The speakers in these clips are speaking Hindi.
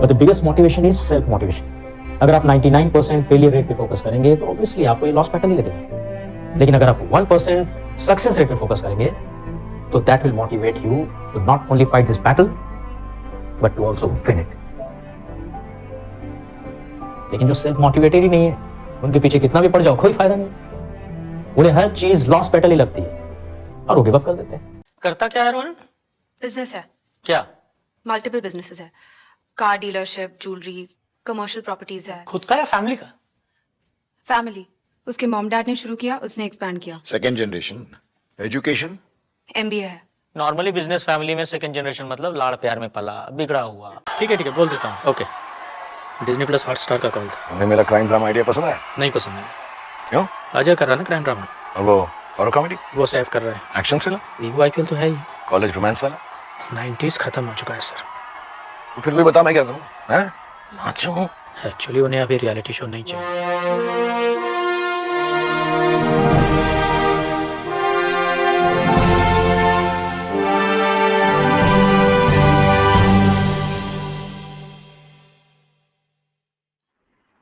But the biggest motivation is self motivation. अगर आप 99% फेलियर रेट पे फोकस करेंगे तो ऑब्वियसली आपको ये लॉस पैटर्न ही लगेगा, लेकिन अगर आप 1% सक्सेस रेट पे फोकस करेंगे तो that will motivate you to not only fight this battle but to also win it. लेकिन जो सेल्फ मोटिवेटेड ही नहीं है, उनके पीछे कितना भी पड़ जाओ कोई फायदा नहीं, उन्हें हर चीज लॉस पैटर्न ही लगती है और वो गिव अप कर देते हैं। करता क्या है रोहन? बिजनेस है, क्या? मल्टीपल बिजनेसेस है, car dealership, jewellery, commercial properties है। खुद का या फैमिली का? फैमिली, उसके मॉम डैड ने शुरू किया, उसने एक्सपैंड किया। Second generation. एजुकेशन? एमबीए है। नॉर्मली बिजनेस फैमिली में सेकंड जनरेशन मतलब लाड़ प्यार में पला बिगड़ा हुआ। ठीक है बोल देता हूँ। ओके, डिज्नी प्लस हॉटस्टार का कॉल था। उन्हें मेरा क्राइम ड्रामा आइडिया पसंद है? नहीं पसंद है। क्यों? अजय कर रहा है ना क्राइम ड्रामा। और वो हॉरर कॉमेडी? वो सेव कर रहा है। Action thriller? वीवो आईपीएल तो है ही। कॉलेज रोमांस वाला? 90s खत्म हो चुका है सर। तो फिर भी बता मैं क्या करूं? हैं? नाचूं? एक्चुअली उन्हें अभी रियलिटी शो नहीं चाहिए।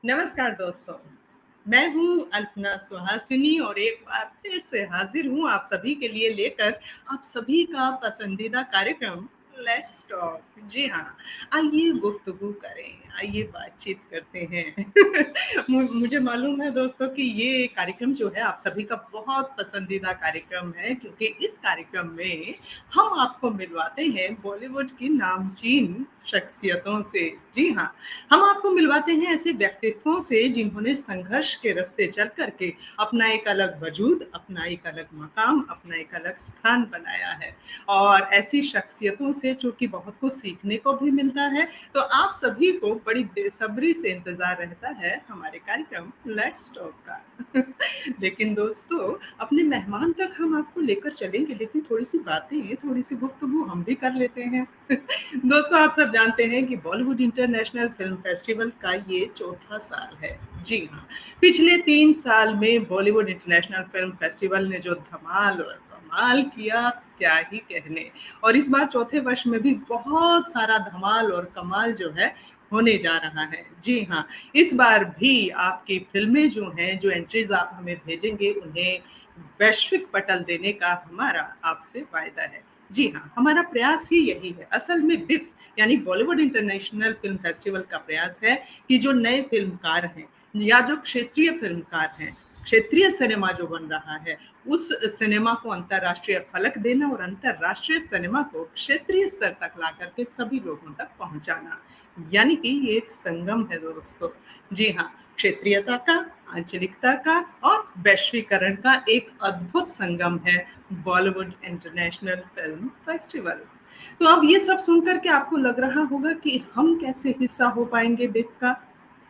नमस्कार दोस्तों, मैं हूं अल्पना सुहासिनी और एक बार फिर से हाजिर हूं आप सभी के लिए लेकर आप सभी का पसंदीदा कार्यक्रम लेट्स टॉक। जी हाँ, आइए गुफ्तगू करें, आइए बातचीत करते हैं। मुझे मालूम है दोस्तों कि ये कार्यक्रम जो है आप सभी का बहुत पसंदीदा कार्यक्रम है, क्योंकि इस कार्यक्रम में हम आपको मिलवाते हैं बॉलीवुड की नामचीन शख्सियतों से। जी हाँ, हम आपको मिलवाते हैं ऐसे व्यक्तित्वों से जिन्होंने संघर्ष के रास्ते चल करके अपना एक अलग वजूद, अपना एक अलग मकाम, अपना एक अलग स्थान बनाया है, और ऐसी शख्सियतों से जो कि बहुत कुछ सीखने को भी मिलता है। तो आप सभी को बड़ी बेसब्री से इंतजार रहता है हमारे कार्यक्रम लेट्स टॉक का। लेकिन दोस्तों, अपने मेहमान तक हम आपको लेकर चलेंगे, लेकिन थोड़ी सी बातें, थोड़ी सी गुफ्तगू हम भी कर लेते हैं। दोस्तों, आप सब जानते हैं कि बॉलीवुड इंटरनेशनल फिल्म फेस्टिवल का ये चौथा साल है। जी हाँ, पिछले 3 साल में बॉलीवुड इंटरनेशनल फिल्म फेस्टिवल ने जो धमाल और कमाल किया, क्या ही कहने। और इस बार चौथे वर्ष में भी बहुत सारा धमाल और कमाल जो है होने जा रहा है। जी हाँ, इस बार भी आपकी फिल्में जो हैं, जो एंट्रीज आप हमें भेजेंगे, उन्हें वैश्विक पटल देने का हमारा आपसे वायदा है। जी हाँ, हमारा प्रयास ही यही है। असल में बिफ यानी बॉलीवुड इंटरनेशनल फिल्म फेस्टिवल का प्रयास है कि जो नए फिल्मकार हैं या जो क्षेत्रीय फिल्मकार हैं, क्षेत्रीय सिनेमा जो बन रहा है, उस सिनेमा को अंतर्राष्ट्रीय फलक देना और अंतर्राष्ट्रीय सिनेमा को क्षेत्रीय स्तर तक ला करके सभी लोगों तक पहुंचाना, यानी कि ये एक संगम है दोस्तों। जी हाँ, क्षेत्रीयता का, आंचलिकता का और वैश्वीकरण का एक अद्भुत संगम है बॉलीवुड इंटरनेशनल फिल्म फेस्टिवल। तो अब ये सब सुनकर के आपको लग रहा होगा कि हम कैसे हिस्सा हो पाएंगे बिफ का।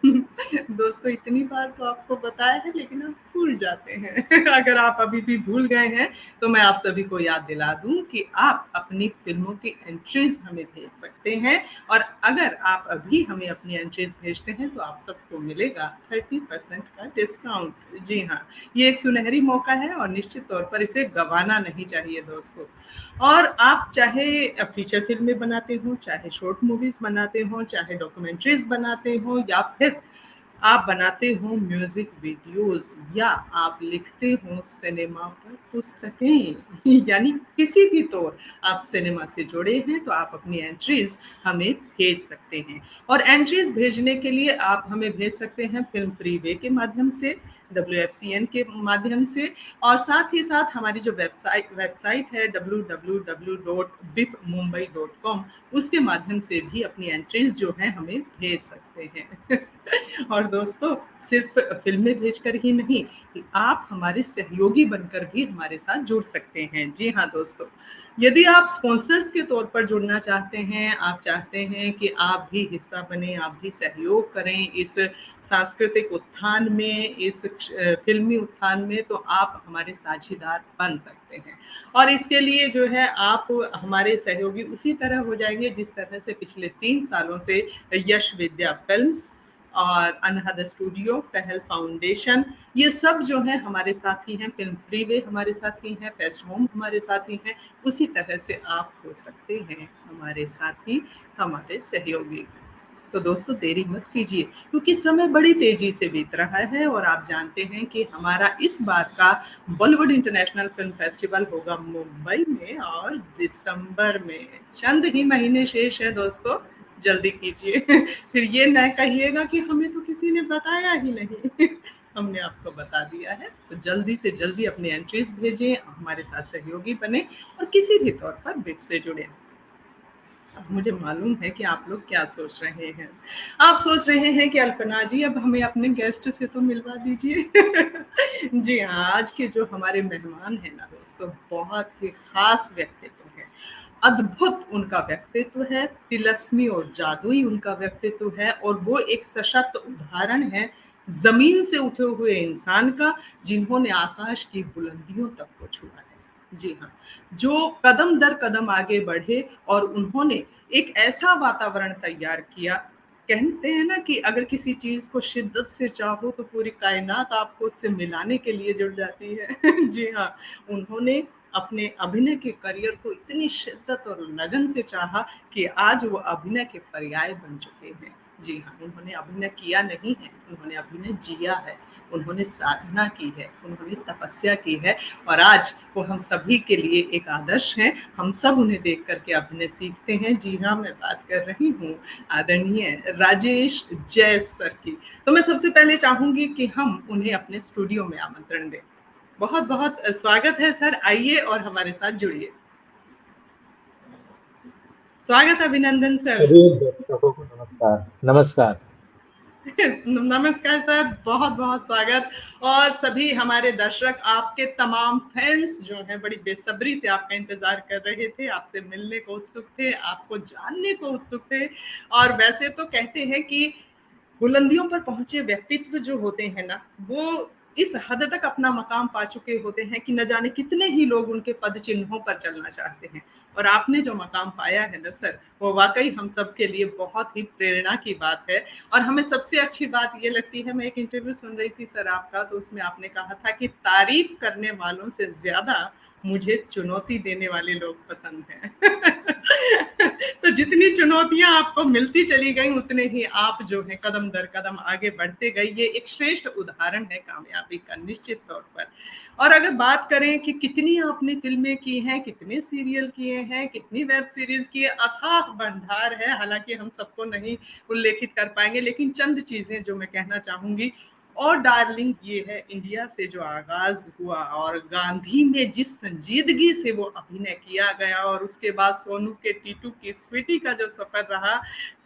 दोस्तों, इतनी बार तो आपको बताया है, लेकिन आप भूल जाते हैं। अगर आप अभी भी भूल गए हैं तो मैं आप सभी को याद दिला दूं कि आप अपनी फिल्मों की एंट्रीज हमें भेज सकते हैं, और अगर आप अभी हमें अपनी एंट्रीज भेजते हैं तो आप सबको मिलेगा 30% का डिस्काउंट। जी हाँ, ये एक सुनहरी मौका है और निश्चित तौर पर इसे गंवाना नहीं चाहिए दोस्तों। और आप चाहे फीचर फिल्में बनाते हो, चाहे शॉर्ट मूवीज बनाते हो, चाहे डॉक्यूमेंट्रीज बनाते हो, या फिर आप बनाते हो म्यूजिक वीडियोस, या आप लिखते हो सिनेमा पर पुस्तकें, यानी किसी भी तौर आप सिनेमा से जुड़े हैं, तो आप अपनी एंट्रीज हमें भेज सकते हैं। और एंट्रीज भेजने के लिए आप हमें भेज सकते हैं फिल्म फ्रीवे के माध्यम से, WFCN के माध्यम से, और साथ ही साथ हमारी जो वेबसाइट है www.bifmumbai.com, उसके माध्यम से भी अपनी एंट्रीज जो हैं हमें भेज सकते हैं। और दोस्तों, सिर्फ फिल्में भेजकर ही नहीं, आप हमारे सहयोगी बनकर भी हमारे साथ जुड़ सकते हैं। जी हाँ दोस्तों, यदि आप स्पॉन्सर्स के तौर पर जुड़ना चाहते हैं, आप चाहते हैं कि आप भी हिस्सा बने, आप भी सहयोग करें इस सांस्कृतिक उत्थान में, इस फिल्मी उत्थान में, तो आप हमारे साझीदार बन सकते हैं। और इसके लिए जो है आप हमारे सहयोगी उसी तरह हो जाएंगे जिस तरह से पिछले 3 सालों से यश विद्या फिल्म्स और अनहद स्टूडियो, पहल फाउंडेशन, ये सब जो है हमारे साथी हैं, फिल्म फ्रीवे हमारे साथी हैं, फेस्ट होम हमारे साथी हैं। उसी तरह से आप हो सकते हैं हमारे साथी, हमारे सहयोगी। तो दोस्तों देरी मत कीजिए, क्योंकि समय बड़ी तेजी से बीत रहा है और आप जानते हैं कि हमारा इस बार का बॉलीवुड इंटरनेशनल फिल्म फेस्टिवल होगा मुंबई में और दिसंबर में। चंद ही महीने शेष है दोस्तों, जल्दी कीजिए। फिर ये न कहिएगा कि हमें तो किसी ने बताया ही नहीं। हमने आपको बता दिया है, तो जल्दी से जल्दी अपनी एंट्रीज भेजें, हमारे साथ सहयोगी बने और किसी भी तौर पर बिट से जुड़े। अब मुझे मालूम है कि आप लोग क्या सोच रहे हैं। आप सोच रहे हैं कि अल्पना जी अब हमें अपने गेस्ट से तो मिलवा दीजिए। जी हाँ, आज के जो हमारे मेहमान हैं ना दोस्तों, बहुत ही खास व्यक्तित्व है। अद्भुत उनका व्यक्तित्व है, तिलस्मी और जादुई उनका व्यक्तित्व है और वो एक सशक्त उदाहरण है जमीन से उठे हुए इंसान का, जिन्होंने आकाश की बुलंदियों तक को छुआ है। जी हाँ, जो कदम दर कदम आगे बढ़े और उन्होंने एक ऐसा वातावरण तैयार किया। कहते हैं ना कि अगर किसी चीज को शिद्दत से चाहो तो पूरी कायनात आपको उससे मिलाने के लिए जुड़ जाती है। जी हाँ, उन्होंने अपने अभिनय के करियर को इतनी शिद्दत और लगन से चाहा कि आज वो अभिनय के पर्याय बन चुके हैं। जी हाँ, उन्होंने अभिनय किया नहीं है, उन्होंने अभिनय जिया है, उन्होंने साधना की है, उन्होंने तपस्या की है और आज वो हम सभी के लिए एक आदर्श हैं। हम सब उन्हें देख करके अभिनय सीखते हैं। जी हाँ, मैं बात कर रही हूँ आदरणीय राजेश जैस सर की। तो मैं सबसे पहले चाहूंगी कि हम उन्हें अपने स्टूडियो में आमंत्रण दें। बहुत बहुत स्वागत है सर, आइए और हमारे साथ जुड़िए। स्वागत, अभिनंदन सर। नमस्कार। नमस्कार। नमस्कार सर, बहुत बहुत स्वागत। और सभी हमारे दर्शक, आपके तमाम फैंस जो हैं बड़ी बेसब्री से आपका इंतजार कर रहे थे, आपसे मिलने को उत्सुक थे, आपको जानने को उत्सुक थे। और वैसे तो कहते हैं कि बुलंदियों पर पहुंचे व्यक्तित्व जो होते हैं ना, वो इस हद तक अपना मकाम पा चुके होते हैं कि न जाने कितने ही लोग उनके पद चिन्हों पर चलना चाहते हैं। और आपने जो मकाम पाया है ना सर, वो वाकई हम सब के लिए बहुत ही प्रेरणा की बात है। और हमें सबसे अच्छी बात ये लगती है, मैं एक इंटरव्यू सुन रही थी सर आपका, तो उसमें आपने कहा था कि तारीफ करने वालों से ज्यादा मुझे चुनौती देने वाले लोग पसंद हैं। तो जितनी चुनौतियां आपको मिलती चली गई, उतने ही आप जो है कदम दर कदम आगे बढ़ते गए। ये एक श्रेष्ठ उदाहरण है कामयाबी का, निश्चित तौर पर। और अगर बात करें कि कितनी आपने फिल्में की हैं, कितने सीरियल किए हैं, कितनी वेब सीरीज की है, अथाह भंडार है। हालांकि हम सबको नहीं उल्लेखित कर पाएंगे, लेकिन चंद चीजें जो मैं कहना चाहूंगी। और डार्लिंग ये है इंडिया से जो आगाज हुआ और गांधी में जिस संजीदगी से वो अभिनय किया गया, और उसके बाद सोनू के टीटू की स्वीटी का जो सफर रहा,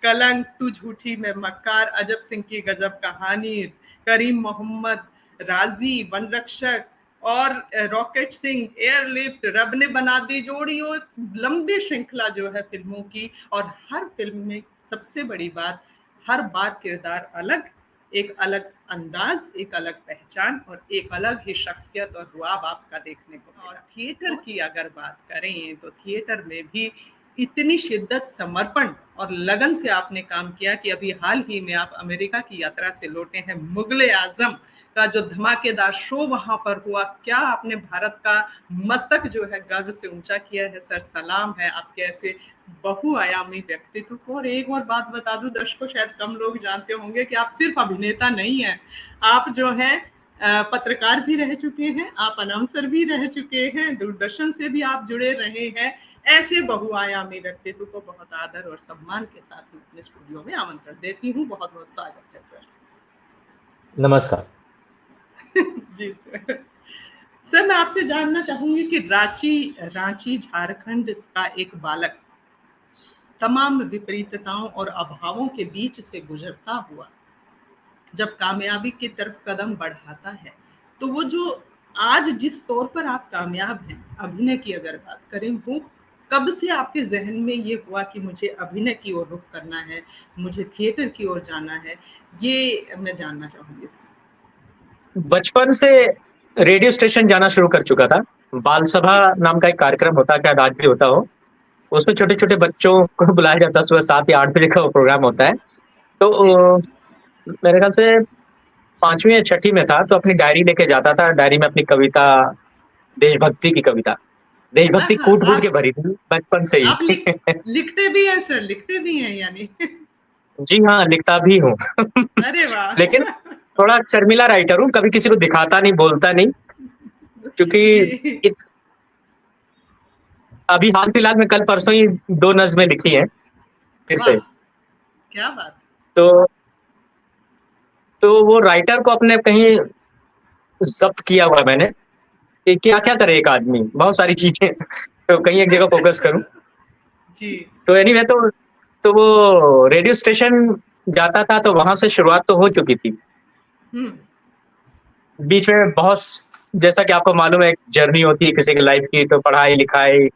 कलंक, तू झूठी में मक्कार, अजब सिंह की गजब कहानी, करीम मोहम्मद, राजी, वनरक्षक और रॉकेट सिंह, एयरलिफ्ट, रब ने बना दी जोड़ी, और लंबी श्रृंखला जो है फिल्मों की। और हर फिल्म में सबसे बड़ी बात, हर बार किरदार अलग, एक अलग अंदाज, एक अलग पहचान और एक अलग ही शख्सियत और रुआब आपका देखने को। और थिएटर की अगर बात करें तो थिएटर में भी इतनी शिद्दत, समर्पण और लगन से आपने काम किया कि अभी हाल ही में आप अमेरिका की यात्रा से लौटे हैं। मुगले आजम का जो धमाकेदार शो वहां पर हुआ, क्या आपने भारत का मस्तक जो है गर्व से ऊंचा किया है सर। सलाम है आपके ऐसे बहुआयामी व्यक्तित्व को। और एक और बात बता दूं दर्शकों, शायद कम लोग जानते होंगे कि आप सिर्फ अभिनेता नहीं हैं, आप जो हैं पत्रकार भी रह चुके हैं, आप अनाउंसर भी रह चुके हैं, दूरदर्शन से भी आप जुड़े रहे हैं। ऐसे बहुआयामी व्यक्तित्व को बहुत आदर और सम्मान के साथ मैं अपने स्टूडियो में आमंत्रण देती हूँ। बहुत बहुत स्वागत है सर। नमस्कार। जी सर। सर मैं आपसे जानना चाहूंगी कि रांची झारखंड का एक बालक तमाम विपरीतताओं और अभावों के बीच से गुजरता हुआ जब कामयाबी की तरफ कदम बढ़ाता है, तो वो जो आज जिस तौर पर आप कामयाब हैं, अभिनय की अगर बात करें, वो कब से आपके जहन में ये हुआ कि मुझे अभिनय की ओर रुख करना है, मुझे थिएटर की ओर जाना है, ये मैं जानना चाहूंगी। बचपन से रेडियो स्टेशन जाना शुरू कर चुका था। बाल सभा नाम का एक कार्यक्रम होता, शायद आज भी होता हो, उसमें छोटे छोटे बच्चों को बुलाया जाता, सुबह 7 या 8 बजे का वो प्रोग्राम होता है। तो मेरे ख्याल से 5वीं या 6वीं में था, तो अपनी डायरी लेके जाता था। डायरी में अपनी कविता, देशभक्ति की कविता, देशभक्ति कूट कूट के भरी थी बचपन से ही। आप लिखते भी हैं सर, लिखते भी हैं यानी। जी हाँ, लिखता भी हूँ। अरे वाह! लेकिन थोड़ा शर्मीला राइटर हूँ, कभी किसी को दिखाता नहीं, बोलता नहीं, क्योंकि जी, इत अभी हाल-फिलहाल में कल परसों ही 2 नज़्में लिखी हैं, फिर वाह! से। क्या बात! तो वो राइटर को अपने कहीं ज़ब्त किया हुआ है मैंने, कि क्या-क्या अच्छा, करे एक आदमी, बहुत सारी चीज़ें, तो कहीं एक जगह फ़ोकस करूँ। जी। तो एनीवे वो रेडियो स्टेशन जाता था, तो वहाँ से शुरुआत तो हो चुकी थी। हुँ, बीच में बहुत जैसा कि आपको मालूम है, एक जर्नी होती है किसी की लाइफ़ की, तो पढ़ाई-लिखाई,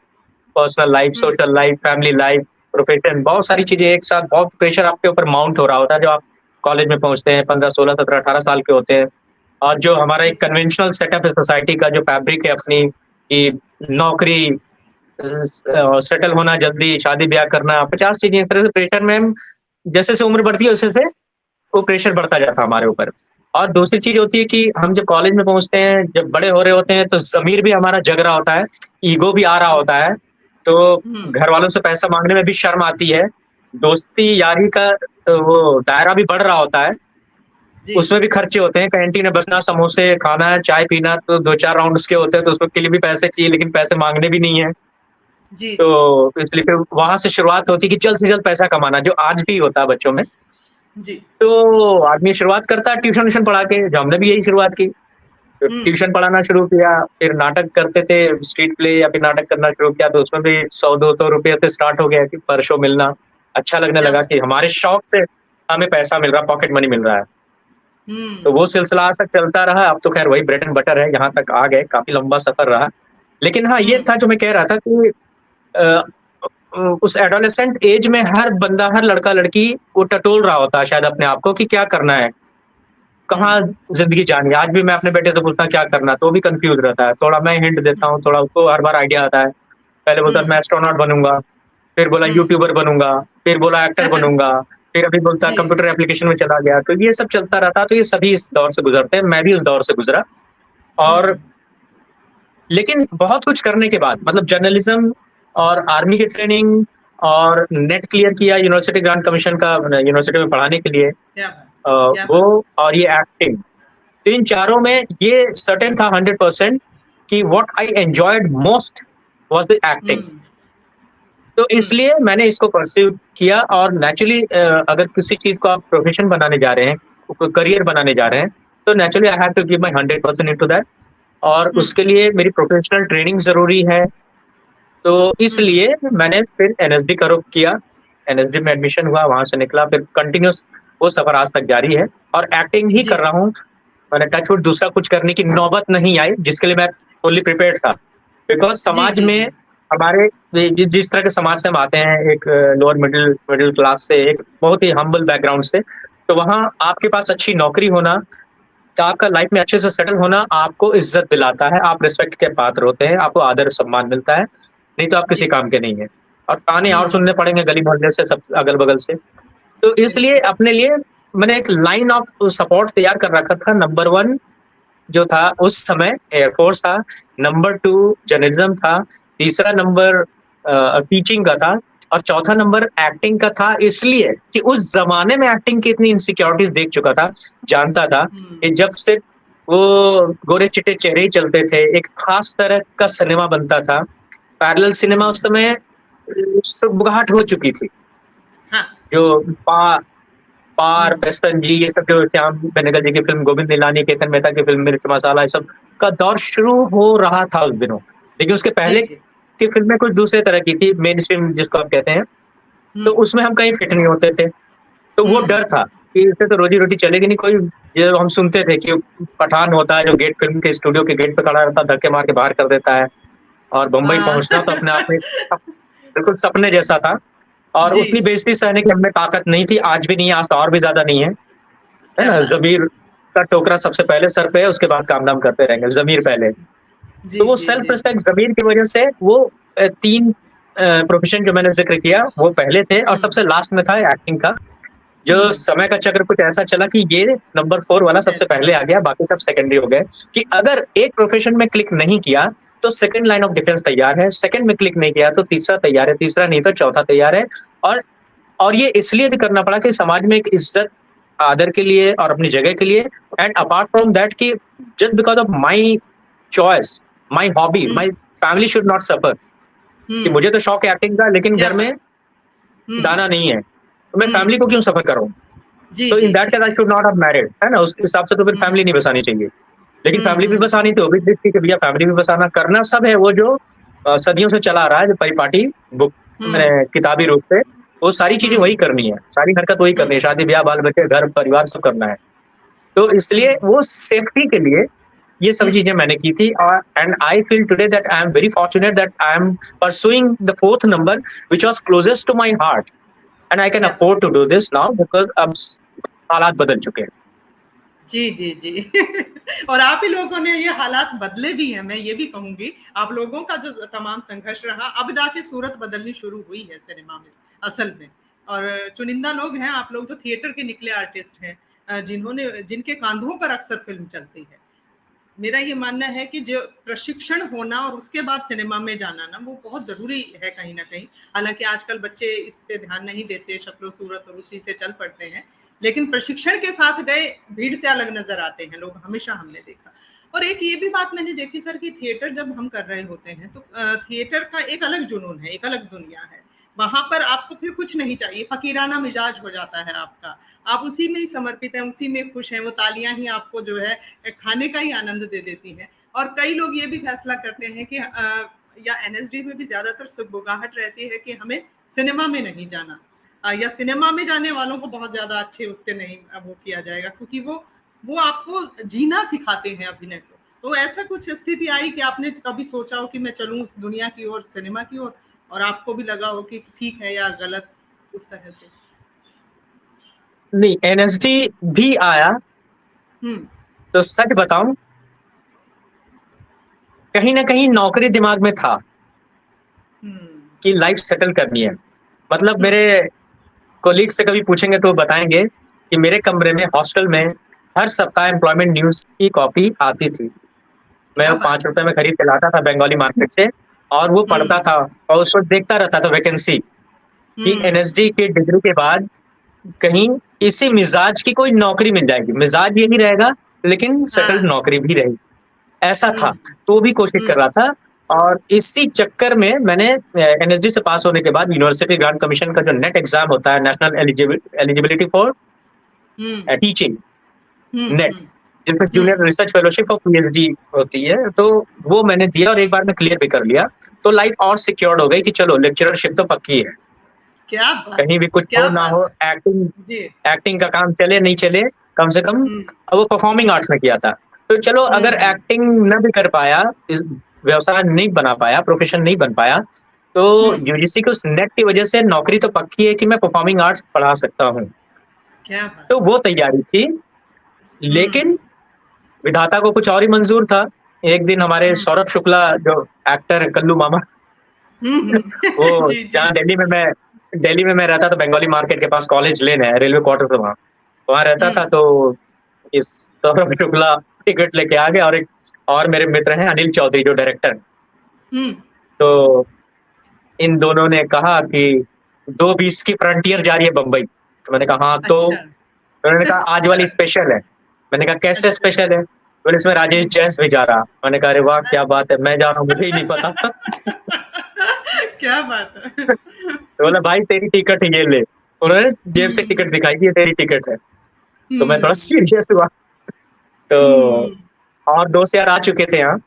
personal life, hmm, social life, family life, profession, बहुत सारी चीज़ें एक साथ, बहुत प्रेशर आपके ऊपर माउंट हो रहा होता है, जब आप कॉलेज में पहुँचते हैं, 15, 16, 17, 18 साल के होते हैं। और जो हमारा जी। एक कन्वेंशनल सेटअप है सोसाइटी का, जो फैब्रिक है अपनी, कि नौकरी, सेटल होना जल्दी, शादी-ब्याह करना, 50 चीज़ें, एक तरह से प्रेशर में हम जैसे-जैसे उम्र बढ़ती है, वैसे-वैसे वो प्रेशर बढ़ता जाता है हमारे ऊपर। और दूसरी चीज़ होती है कि हम जब कॉलेज में पहुँचते हैं, जब बड़े हो रहे होते हैं, तो ज़मीर भी हमारा जग रहा होता है, ईगो भी आ रहा हुँ, होता है, तो हुँ, घरवालों से पैसा माँगने में भी शर्म आती है। दोस्ती यारी का वो दायरा भी बढ़ रहा होता है, जी, उसमें भी खर्चे होते हैं, कैंटीन में बसना, समोसे खाना है, चाय पीना, तो 2-4 राउंड उसके होते हैं, तो उसके लिए भी पैसे चाहिए, लेकिन पैसे माँगने भी नहीं है। जी, जी, तो इसलिए फिर वहाँ से शुरुआत होती है कि जल्द से जल्द पैसा कमाना, जो आज भी होता है बच्चों में। जी। तो आदमी शुरुआत करता है ट्यूशन-व्यूशन पढ़ा के, जो हमने भी यही शुरुआत की। तो हुँ, ट्यूशन पढ़ाना शुरू किया, फिर नाटक करते थे, स्ट्रीट प्ले या फिर नाटक करना शुरू किया, तो उसमें भी 100-200 रुपए से स्टार्ट हो गया कि पर शो मिलना। अच्छा लगने क्या लगा बात! कि हमारे शौक से हमें पैसा मिल रहा है, पॉकेट मनी मिल रहा है। तो हुँ, वो सिलसिला आज तक चलता रहा, अब तो ख़ैर वही ब्रेड एंड बटर है, यहाँ तक आ गए, काफ़ी लंबा सफ़र रहा। लेकिन हाँ, ये हुँ, था जो मैं कह रहा था कि अ उस एडोलेसेंट एज में हर बंदा, हर लड़का-लड़की वो टटोल रहा होता है शायद अपने आप को कि क्या करना है? हुँ, कहाँ ज़िंदगी जानी है? आज भी मैं अपने बेटे से पूछता हूँ क्या करना है? तो वो भी कन्फ्यूज़ रहता है। थोड़ा मैं हिंट देता हूँ, थोड़ा उसको हर बार आइडिया आता है। पहले बोलता है मैं हुँ, एस्ट्रोनॉट बनूँगा, फिर बोला हुँ। यूट्यूबर बनूँगा, फिर बोला एक्टर बनूँगा, फिर अभी बोलता है जी, कंप्यूटर एप्लीकेशन में चला गया। तो ये सब चलता रहता है, तो ये सभी इस दौर से गुज़रते हैं, मैं भी उस दौर से गुज़रा। हुँ, और लेकिन बहुत कुछ करने के बाद, मतलब जर्नलिज़्म और आर्मी की ट्रेनिंग और नेट क्लियर किया यूनिवर्सिटी ग्रांट कमीशन का, यूनिवर्सिटी में पढ़ाने के लिए, क्या बात! अ, क्या वो बात! और ये एक्टिंग, तो इन चारों में ये सर्टेन था 100% कि what I enjoyed most was the acting. हुँ, तो हुँ, इसलिए मैंने इसको परस्यू किया, और नेचुरली अगर किसी चीज़ को आप प्रोफ़ेशन बनाने जा रहे हैं, करियर बनाने जा रहे हैं, तो naturally I have to give my 100% into that, और हुँ, उसके लिए मेरी प्रोफ़ेशनल ट्रेनिंग ज़रूरी है। तो हुँ, इसलिए मैंने फिर एनएसडी का रुख किया, एनएसडी में एडमिशन हुआ, वहाँ से निकला, फिर कंटिन्यूअस वो सफ़र आज तक जारी है, और एक्टिंग ही कर जी, रहा हूँ। मैंने टच वुड दूसरा कुछ करने की नौबत नहीं आई, जिसके लिए मैं फुल्ली प्रिपेयर्ड था। बिकॉज़ जी, समाज जी, में जी। हमारे जिस तरह के समाज से हम आते हैं, एक लोअर मिडल मिडल क्लास से, एक बहुत ही हम्बल बैकग्राउंड से, तो वहाँ आपके पास अच्छी नौकरी होना, तो आपका लाइफ़ में अच्छे से सेटल होना आपको इज़्ज़त दिलाता है, आप रिस्पेक्ट के पात्र होते हैं, आपको आदर-सम्मान मिलता है, नहीं तो आप किसी जी, काम के नहीं हैं। और ताने और हुँ, सुनने पड़ेंगे गली-मोहल्ले से, सब अगल-बगल से। तो इसलिए बिल्कुल। अपने लिए मैंने एक लाइन ऑफ सपोर्ट तैयार कर रखा था। नंबर 1 जो था उस समय एयरफ़ोर्स था, नंबर 2 जर्नलिज़्म था, तीसरा नंबर टीचिंग का था, और चौथा नंबर एक्टिंग का था, इसलिए कि उस ज़माने में एक्टिंग की इतनी इनसिक्योरिटीज़ देख चुका था, जानता था हुँ, कि जब से वो गोरे-चिट्टे चेहरे ही चलते थे, एक ख़ास तरह का सिनेमा बनता था। पैरेलल सिनेमा हुँ, उस समय सुगबुगाहट हो चुकी थी। हाँ, जो पा पार, हुँ, बेस्टन जी, ये सब जो श्याम बेनेगल जी की फ़िल्म, गोविंद निहलानी, केतन मेहता की फ़िल्म मिर्च मसाला, ये सब का दौर शुरू हो रहा था उस दिनों। लेकिन उसके जी, पहले जी, की फ़िल्में कुछ दूसरे तरह की थी, मेन स्ट्रीम जिसको आप कहते हैं, हुँ, तो उसमें हम कहीं फिट नहीं होते थे। तो वो हुँ, डर था कि इससे तो रोज़ी-रोटी चलेगी नहीं कोई। ये हम सुनते थे कि पठान होता है, जो गेट फ़िल्म के स्टूडियो के गेट पे खड़ा रहता है, धक्के मार के बाहर कर देता है, और बम्बई हाँ। पहुँचना तो अपने आप में एक बिल्कुल सपने जैसा था, और जी, उतनी बेइज़्ज़ती सहने की हम में ताकत नहीं थी, आज भी नहीं है, आज तो और भी ज़्यादा नहीं है क्या ना? बात! ज़मीर का टोकरा सबसे पहले सर पे है, उसके बाद काम-धाम करते रहेंगे, ज़मीर पहले। तो जी, वो जी, सेल्फ जी, रिस्पेक्ट ज़मीर की वजह से वो 3 प्रोफ़ेशन जो मैंने ज़िक्र किया, वो पहले थे, और हुँ, सबसे लास्ट में था एक्टिंग का, जो हुँ, समय का चक्र कुछ ऐसा चला कि ये नंबर 4 वाला सबसे वेरी पहले आ गया, बाकी सब सेकेंडरी हो गए, कि अगर एक प्रोफ़ेशन में क्लिक नहीं किया, तो सेकंड लाइन ऑफ डिफेंस तैयार है, सेकंड में क्लिक नहीं किया, तो तीसरा तैयार है, तीसरा नहीं तो चौथा तैयार है, और और ये इसलिए भी करना पड़ा कि समाज में एक इज्जत आदर के लिए और अपनी जगह के लिए, एंड अपार्ट फ्रॉम दैट कि just because of my choice, my hobby, my family should not suffer. कि मुझे तो शौक है एक्टिंग का, लेकिन घर में दाना नहीं है, तो मैं फैमिली को क्यों सफर करूं? तो in that case I should not have married, है ना? उस हिसाब से तो फिर फैमिली नहीं बसानी चाहिए। लेकिन फैमिली भी बसानी थी, वो भी थी कि भैया फैमिली भी बसाना, करना सब है वो जो सदियों से चला आ रहा है, जो परिपाटी बुक किताबी रूप से, वो सारी चीजें वही करनी है, सारी हरकत वही करनी है, शादी ब्याह बाल बच्चे घर परिवार सब करना है। तो इसलिए वो सेफ्टी के लिए ये सब चीजें मैंने की थी। और and I feel today that I am very fortunate that I am pursuing the 4th number which was closest to my heart, and I can afford to do this now because अब हालात बदल चुके हैं। जी जी जी और आप ही लोगों ने ये हालात बदले भी हैं, मैं ये भी कहूंगी। आप लोगों का जो तमाम संघर्ष रहा, अब जाके सूरत बदलनी शुरू हुई है सिनेमा में असल में। और चुनिंदा लोग हैं आप लोग जो थिएटर के निकले आर्टिस्ट हैं, जिनके कांधों पर अक्सर फिल्म चलती है। मेरा ये मानना है कि जो प्रशिक्षण होना और उसके बाद सिनेमा में जाना ना, वो बहुत जरूरी है कहीं ना कहीं। हालांकि आजकल बच्चे इस पे ध्यान नहीं देते, शक्लो सूरत और उसी से चल पड़ते हैं, लेकिन प्रशिक्षण के साथ गए भीड़ से अलग नजर आते हैं लोग, हमेशा हमने देखा। और एक ये भी बात मैंने देखी सर कि थिएटर जब हम कर रहे होते हैं तो थिएटर का एक अलग जुनून है, एक अलग दुनिया है। वहां पर आपको फिर कुछ नहीं चाहिए, फकीराना मिजाज हो जाता है आपका, आप उसी में ही समर्पित हैं, उसी में खुश हैं, वो तालियां ही आपको जो है खाने का ही आनंद दे देती हैं। और कई लोग ये भी फैसला करते हैं कि या एनएसडी में भी ज्यादातर सुगबुगाहट रहती है कि हमें सिनेमा में नहीं जाना, या सिनेमा में जाने वालों को बहुत ज्यादा अच्छे उससे नहीं वो किया जाएगा, क्योंकि वो आपको जीना सिखाते हैं अभिनय को। तो ऐसा कुछ स्थिति आई कि आपने कभी सोचा हो कि मैं चलूं उस दुनिया की ओर, सिनेमा की ओर, और आपको भी लगा हो कि ठीक है या गलत, उस तरह से? नहीं, एनएसडी भी आया। तो सच बताऊं, कहीं ना कहीं नौकरी दिमाग में था कि लाइफ सेटल करनी है। मतलब मेरे कोलीग से कभी पूछेंगे तो बताएंगे कि मेरे कमरे में हॉस्टल में हर सप्ताह एम्प्लॉयमेंट न्यूज की कॉपी आती थी। मैं वो 5 रुपए में खरीद के लाता था बंगाली मार्केट से, और वो पढ़ता था और उसको देखता रहता था वैकेंसी कि एनएसडी की डिग्री के बाद कहीं इसी मिजाज की कोई नौकरी मिल जाएगी, मिजाज यही रहेगा लेकिन सेटल्ड नौकरी भी रहेगी, ऐसा था। तो वो भी कोशिश कर रहा था। और इसी चक्कर में मैंने एनएसडी से पास होने के बाद यूनिवर्सिटी ग्रांट कमीशन का जो नेट एग्जाम होता है, national eligibility for teaching net, जिसमें जूनियर रिसर्च फेलोशिप और पीएचडी होती है, तो वो मैंने दिया और एक बार में क्लियर भी कर लिया। तो लाइफ और सिक्योर्ड हो गई कि चलो लेक्चरशिप तो पक्की है, क्या बात, कहीं भी कुछ हो ना हो, एक्टिंग का काम चले नहीं चले, कम से कम। अब वो परफॉर्मिंग आर्ट्स में किया था, तो चलो अगर एक्टिंग न भी कर पाया, व्यवसाय नहीं बना पाया, प्रोफेशन नहीं बन पाया, तो यूजीसी के उस नेट की वजह से नौकरी तो पक्की है कि मैं परफॉर्मिंग आर्ट्स पढ़ा सकता हूँ। तो वो तैयारी थी, लेकिन विधाता को कुछ और ही मंजूर था। एक दिन हमारे सौरभ शुक्ला जो एक्टर कल्लू मामा, वो जहाँ दिल्ली में मैं रहता था, बंगाली मार्केट के पास कॉलेज लेन है, रेलवे क्वार्टर से वहां रहता था। तो इस सौरभ शुक्ला टिकट लेके आ गया, और मेरे मित्र हैं अनिल चौधरी जो डायरेक्टर, तो इन दोनों ने कहा कि 2:20 की फ्रंटियर जा रही है बम्बई। तो मैंने कहा हाँ, तो उन्होंने कहा आज वाली स्पेशल है। मैंने कहा कैसे स्पेशल है? बोले इसमें राजेश जैस भी जा रहा। मैंने कहा अरे वाह क्या बात है, मैं जा रहा हूँ, मुझे ही नहीं पता। क्या बात है। तो बोला भाई तेरी टिकट है, ये ले। उन्होंने जेब से टिकट दिखाई कि ये तेरी टिकट है। तो मैं थोड़ा सीरियस हुआ। तो और दोस्त यार आ चुके थे यहाँ,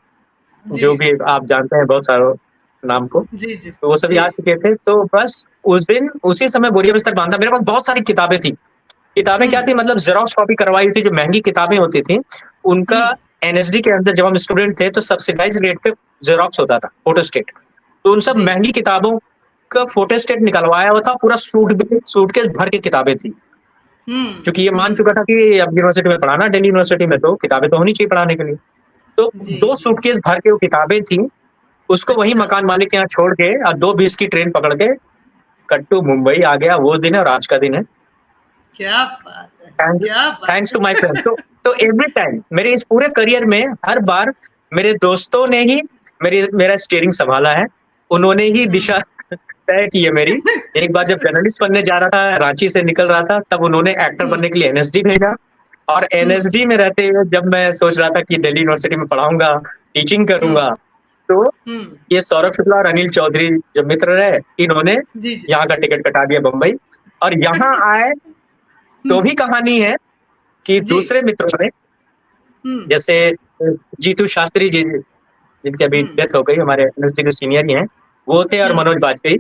जो भी आप जानते हैं बहुत सारों नाम को, तो वो सभी आ चुके थे। तो बस उस दिन उसी समय बोरिया बिस्तर बांधा। मेरे पास बहुत सारी किताबें थी। किताबें क्या थी, मतलब जेरोक्स कॉपी करवाई थी। जो महंगी किताबें होती थी उनका एनएसडी के अंदर जब हम स्टूडेंट थे तो सब्सिडाइज रेट पे जेरोक्स होता था, फोटोस्टेट। तो उन सब महंगी किताबों का फोटोस्टेट निकलवाया हुआ था, पूरा सूटकेस भर के किताबें थी। क्योंकि ये मान चुका था कि अब यूनिवर्सिटी में पढ़ाना, दिल्ली यूनिवर्सिटी में तो किताबें तो होनी चाहिए पढ़ाने के लिए। तो 2 सूटकेस भर के वो किताबें थी। उसको वही मकान मालिक के यहाँ छोड़ के और 2:20 की ट्रेन पकड़ के कट्टू मुंबई आ गया। वो दिन है और आज का दिन है। क्या बात है, थैंक्स टू माय फ्रेंड। तो एवरी टाइम मेरे इस पूरे करियर में हर बार मेरे दोस्तों ने ही मेरा स्टीयरिंग संभाला है। उन्होंने ही दिशा तय की है मेरी। एक बार जब जर्नलिस्ट बनने जा रहा था, रांची से निकल रहा था, तब उन्होंने एक्टर बनने के लिए एनएसडी भेजा। और एनएसडी में रहते हुए जब मैं सोच रहा था कि दिल्ली यूनिवर्सिटी में पढ़ाऊंगा, टीचिंग करूंगा, तो ये सौरभ शुक्ला और अनिल चौधरी जो मित्र रहे, इन्होंने जी जी यहाँ का टिकट कटा दिया बम्बई। और यहाँ आए तो भी कहानी है कि जी। दूसरे मित्रों ने, जैसे जीतू शास्त्री जी, जिनकी अभी डेथ हो गई, हमारे एनएसडी के सीनियर ही हैं, वो थे, और मनोज बाजपेयी।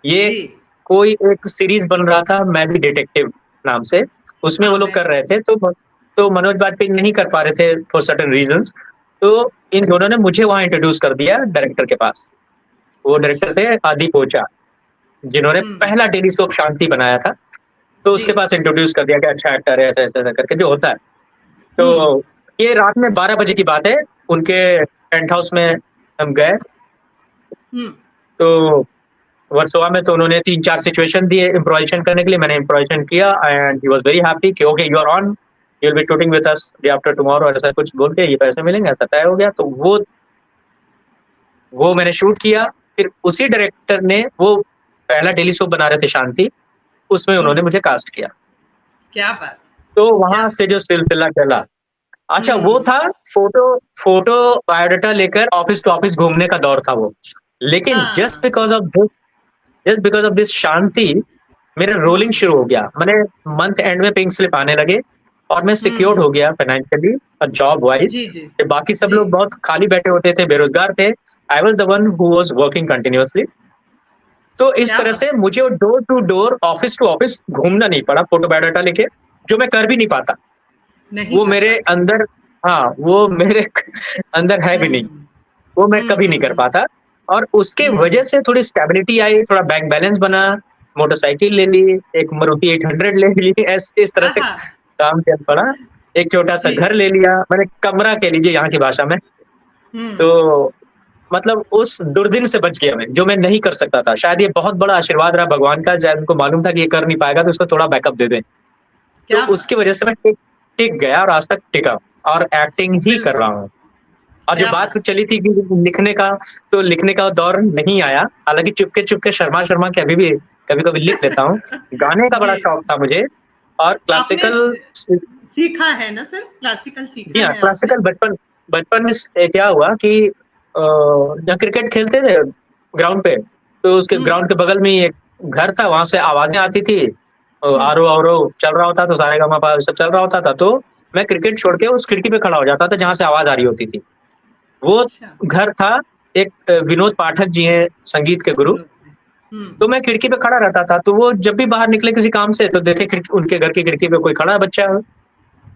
ये जी कोई एक सीरीज बन रहा था, मैं भी डिटेक्टिव नाम से, उसमें वो लोग कर रहे थे। तो मनोज बाजपेयी नहीं कर पा रहे थे फॉर सर्टेन रीजंस, तो इन दोनों ने मुझे वहां इंट्रोड्यूस कर दिया डायरेक्टर के पास। वो डायरेक्टर थे आदि पोचा, जिन्होंने पहला डेली सोप शांति बनाया था। तो उसके पास इंट्रोड्यूस कर दिया कि अच्छा एक्टर है, ऐसा ऐसा करके जो होता है। तो ये रात में 12 बजे की बात है, उनके टेंट हाउस में हम गए। तो वर्सोवा में तो उन्होंने 3-4 सिचुएशन दिए इम्प्रोवाइजेशन करने के लिए। मैंने इम्प्रोवाइजेशन किया and he was very happy कि okay you are on, you will be shooting with us day after tomorrow, ऐसा कुछ बोल के ये पैसे मिलेंगे, ऐसा तय हो गया। तो वो मैंने शूट किया। फिर उसी डायरेक्टर ने, वो पहला डेली शो बना रहे थे शांति, उसमें उन्होंने मुझे कास्ट किया। क्या बात। तो वहां से जो सिलसिला चला, अच्छा वो था फोटो बायोडाटा लेकर ऑफिस टू ऑफिस घूमने का दौर था वो। लेकिन जस्ट बिकॉज ऑफ दिस शांति मेरा रोलिंग शुरू हो गया। मैंने मंथ एंड में पिंक स्लिप आने लगे और मैं सिक्योर्ड हो गया फाइनेंशियली और जॉब वाइज। बाकी सब लोग बहुत खाली बैठे होते थे, बेरोजगार थे। I was the one who was working continuously. तो इस तरह से मुझे door to door, office to office घूमना नहीं पड़ा फोटो बायोडाटा लेके, जो मैं कर भी नहीं पाता। वो मेरे अंदर, हाँ वो मेरे अंदर है भी नहीं, वो मैं कभी नहीं कर पाता। और उसके वजह से थोड़ी स्टेबिलिटी आई, थोड़ा बैंक बैलेंस बना, मोटरसाइकिल ले ली, एक मारुति 800 ले ली, इस तरह से काम चल पड़ा। एक छोटा सा घर ले लिया मैंने, कमरा कह लीजिए यहाँ की भाषा में। तो मतलब उस दुर्दिन से बच गया मैं, जो मैं नहीं कर सकता था। शायद ये बहुत बड़ा आशीर्वाद रहा भगवान का, शायद उनको मालूम था कि ये कर नहीं पाएगा तो उसको थोड़ा बैकअप दे दें। तो उसकी वजह से मैं टिक गया और आज तक टिका और एक्टिंग ही कर रहा हूँ। और जो बात चली थी कि लिखने का, तो लिखने का दौर नहीं आया। हालांकि चुपके शर्मा के अभी भी कभी कभी लिख लेता हूँ। गाने का बड़ा शौक था मुझे, और क्लासिकल सीखा है ना सर? क्लासिकल सीखा है? क्लासिकल बचपन में क्या हुआ कि जहाँ क्रिकेट खेलते थे ग्राउंड पे, तो उसके ग्राउंड के बगल में एक घर था, वहां से आवाजें आती थी, आरो चल रहा होता, तो सारे गामा सब चल रहा होता था। तो मैं क्रिकेट छोड़ के उस खिड़की पे खड़ा हो जाता था जहां से आवाज आ रही होती थी। वो घर था, एक विनोद पाठक जी हैं संगीत के गुरु, तो मैं खिड़की पे खड़ा रहता था। तो वो जब भी बाहर निकले किसी काम से, तो देखे उनके घर की खिड़की पे कोई खड़ा बच्चा है,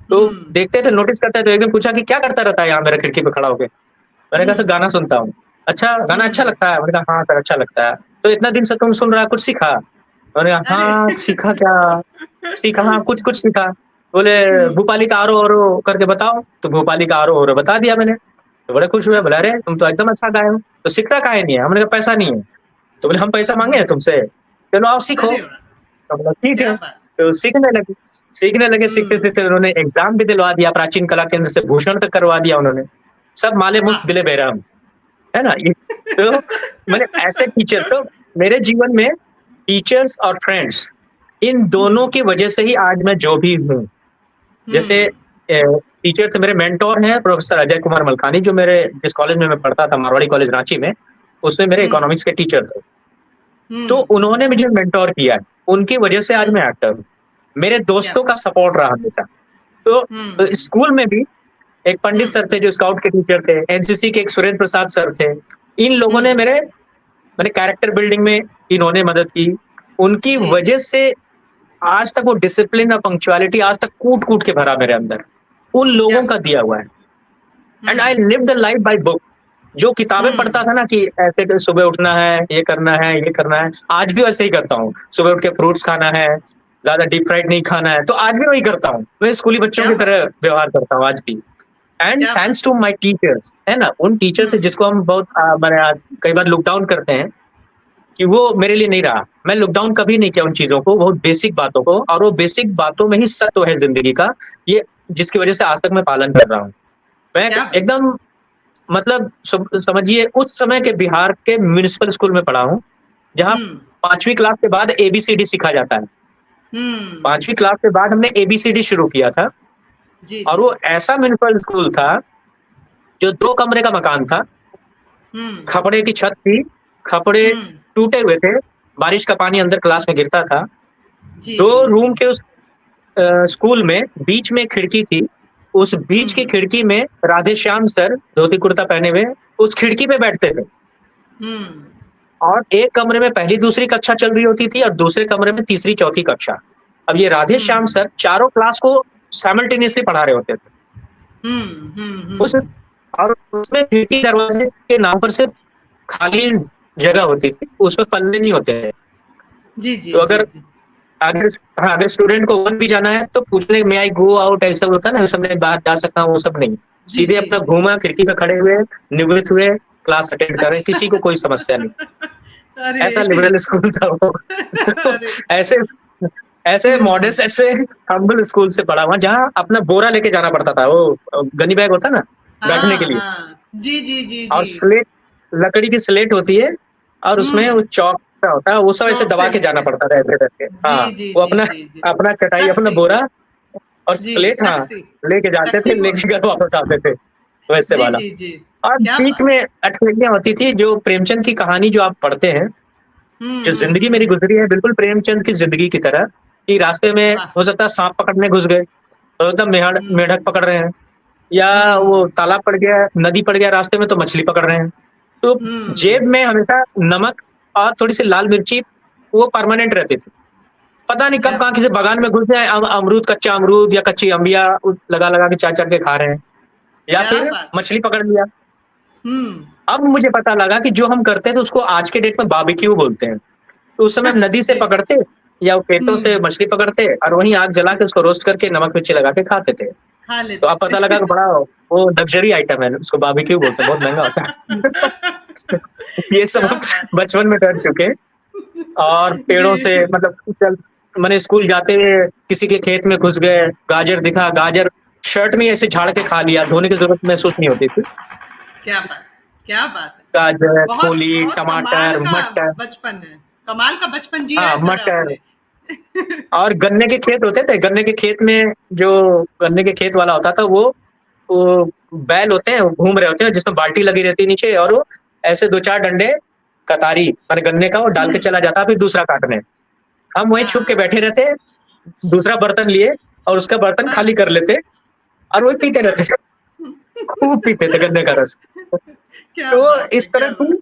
तो देखते थे, नोटिस करते थे। तो एक दिन पूछा कि क्या करता रहता है यहाँ मेरे खिड़की पे खड़ा होके? मैंने कहा सर गाना सुनता हूँ। अच्छा गाना अच्छा लगता है? मैंने कहा हाँ सर अच्छा लगता है। तो इतना दिन से तुम सुन रहा, कुछ सीखा? मैंने कहा हाँ सीखा। क्या सीखा? हाँ कुछ सीखा। बोले भोपाली का आरो करके बताओ। तो भोपाली का आरो बता दिया मैंने। तो बड़े खुश हुए, बोला अरे तुम तो एकदम अच्छा गाए हो, तो सीखता काहे नहीं है? हमने कहा पैसा नहीं है। तो बोले हम पैसा मांगे हैं तुमसे, चलो आओ सीखो। तो बोला ठीक है। तो सीखने लगे। सीखते उन्होंने एग्जाम भी दिलवा दिया, प्राचीन कला केंद्र से भूषण तक करवा दिया उन्होंने। सब माले मुफ्त दिले बेरहम, है ना। तो मैंने ऐसे टीचर, तो मेरे जीवन में टीचर्स और फ्रेंड्स, इन दोनों की वजह से ही आज मैं जो भी हूँ। जैसे टीचर थे, मेरे मेंटोर हैं प्रोफेसर अजय कुमार मलखानी, जो मेरे जिस कॉलेज में मैं पढ़ता था, मारवाड़ी कॉलेज रांची में, उसमें मेरे इकोनॉमिक्स के टीचर थे। तो उन्होंने मुझे मेंटोर किया, उनकी वजह से आज मैं एक्टर हूँ। मेरे दोस्तों का सपोर्ट रहा हमेशा। तो स्कूल में भी एक पंडित सर थे जो स्काउट के टीचर थे, एनसीसी के एक सुरेंद्र प्रसाद सर थे। इन लोगों ने मेरे कैरेक्टर बिल्डिंग में इन्होंने मदद की। उनकी वजह से आज तक वो डिसिप्लिन और पंक्चुअलिटी आज तक कूट के भरा मेरे अंदर, उन लोगों का दिया हुआ है। And I live the life by book. जो किताबें पढ़ता था ना कि ऐसे सुबह उठना है, ये करना है, आज भी वैसे ही करता हूँ। सुबह उठ के फ्रूट्स खाना है, ज्यादा डीप फ्राइड नहीं खाना है, तो आज भी वही करता हूँ। मैं स्कूली बच्चों की तरह व्यवहार करता हूँ आज भी। And thanks to my teachers, है ना, उन टीचर से जिसको हम बहुत कई बार लुक डाउन करते हैं, कि वो मेरे लिए नहीं रहा। मैं लुक डाउन कभी नहीं किया उन चीजों को, बहुत बेसिक बातों को, और वो बेसिक बातों में ही सत्य है जिंदगी का, ये जिसकी वजह से आज तक मैं पालन कर रहा हूँ। मैं एकदम मतलब समझिए उस समय के बिहार के म्युनिसिपल स्कूल में पढ़ा हूँ, जहाँ 5वीं क्लास के बाद ABCD सिखा जाता है। 5वीं क्लास के बाद हमने ABCD शुरू किया था जी और वो ऐसा म्युनिसिपल स्कूल था, जो 2 कमरे का मकान था, खपड़े की छत थी, खपड़े टूटे हुए थे, बारिश का पानी अंदर क्लास में गिरता था। जी 2 जी, रूम के उस स्कूल में बीच में खिड़की थी, उस बीच की खिड़की में राधे श्याम सर धोती कुर्ता पहने हुए उस खिड़की पे बैठते थे और एक कमरे में पहली दूसरी कक्षा चल रही होती थी और दूसरे कमरे में तीसरी चौथी कक्षा। अब ये राधे श्याम सर चारों क्लास को साइमल्टेनियसली पढ़ा रहे होते थे। उस और उसमें खिड़की दरवाजे के नाम पर सिर्फ खाली जगह होती थी, उसमें पल्ले नहीं होते हैं। जी जी, तो अगर जी, अगर स्टूडेंट को वन भी जाना है तो पूछने में आई गो आउट ऐसा होता है ना, उस समय बाहर जा सकता हूँ, वो सब नहीं, जी, सीधे जी, अपना जी। घूमा, खिड़की पे खड़े हुए, निवृत्त हुए, क्लास अटेंड कर रहे हैं, किसी को कोई समस्या नहीं। अरे ऐसा लिबरल स्कूल था वो। तो अरे ऐसे ऐसे मॉडर्न ऐसे हम्बल स्कूल से पढ़ा हुआ, जहाँ अपना बोरा लेके जाना पड़ता था, वो गनी बैग होता ना बैठने के लिए, जी जी जी और जी, स्लेट, लकड़ी की स्लेट होती है और उसमें वो चौक सा होता है, वो सब ऐसे चौक दबा से के जाना लिखे, पड़ता था ऐसे करके। जी हाँ, जी वो जी अपना जी जी, अपना चटाई, अपना तख्ती, बोरा और जी स्लेट, हाँ, तख्ती, लेके जाते थे, तख्ती लेके घर वापस आते थे, वैसे जी वाला। जी जी, और क्या बीच बात, में अठखेलियां होती थी, जो प्रेमचंद की कहानी जो आप पढ़ते हैं, जो जिंदगी मेरी हम्म, गुजरी है बिल्कुल प्रेमचंद की जिंदगी की तरह, कि रास्ते में वाह, हो सकता है सांप पकड़ने घुस गए, हो सकता है मेढक हम्म पकड़ रहे हैं, या वो हम्म तालाब पड़ गया, नदी पड़ गया रास्ते में तो मछली पकड़ रहे हैं। तो जेब हम्म, में हमेशा नमक और थोड़ी सी लाल मिर्ची वो परमानेंट रहती थी। पता नहीं क्या कब कहाँ बात, किसी बगान में घुस जाए, अमरूद, कच्चा अमरूद या कच्ची अंबिया लगा लगा के चाट चाट के खा रहे हैं, या क्या फिर बात है, मछली पकड़ लिया। हम्म अब मुझे पता लगा कि जो हम करते थे उसको आज के डेट में बारबेक्यू बोलते हैं। तो उस समय हम नदी से जी, पकड़ते या खेतों से हम्म, मछली पकड़ते और वहीं आग जला के उसको रोस्ट करके नमक मिर्ची लगा के खाते थे। खा तो लेते अब थे। पता लगा कि बड़ा वो लग्जरी आइटम है, उसको बारबेक्यू बोलते हैं, बहुत महंगा होता है। ये सब क्या हम बात, बचपन में कर चुके हैं। और पेड़ों से जी, मतलब चल मैंने स्कूल जाते हुए किसी के खेत में घुस गए, गाजर दिखा, गाजर शर्ट में ऐसे झाड़ के खा लिया, धोने की जरूरत महसूस नहीं होती थी। क्या बात, क्या बात है, गाजर, बहुत मूली, बहुत कमाल टमाटर, का मटर, बचपन है, कमाल का बचपन जिया हाँ, है सर मटर आपने। और गन्ने के खेत होते थे। गन्ने के खेत में जो गन्ने के खेत वाला होता था, वो बैल होते हैं, वो घूम रहे होते हैं, जिसमें बाल्टी लगी रहती है नीचे, और वो ऐसे 2-4 डंडे कतारी माने गन्ने का वो डाल के चला जाता, फिर दूसरा काटने। हम वहीं छुप के बैठे हाँ, रहते, दूसरा बर्तन लिए और उसका बर्तन हाँ, खाली कर लेते और वही पीते रहते थे। खूब पीते थे गन्ने का रस। क्या तो बात है, इस तरह क्या बात,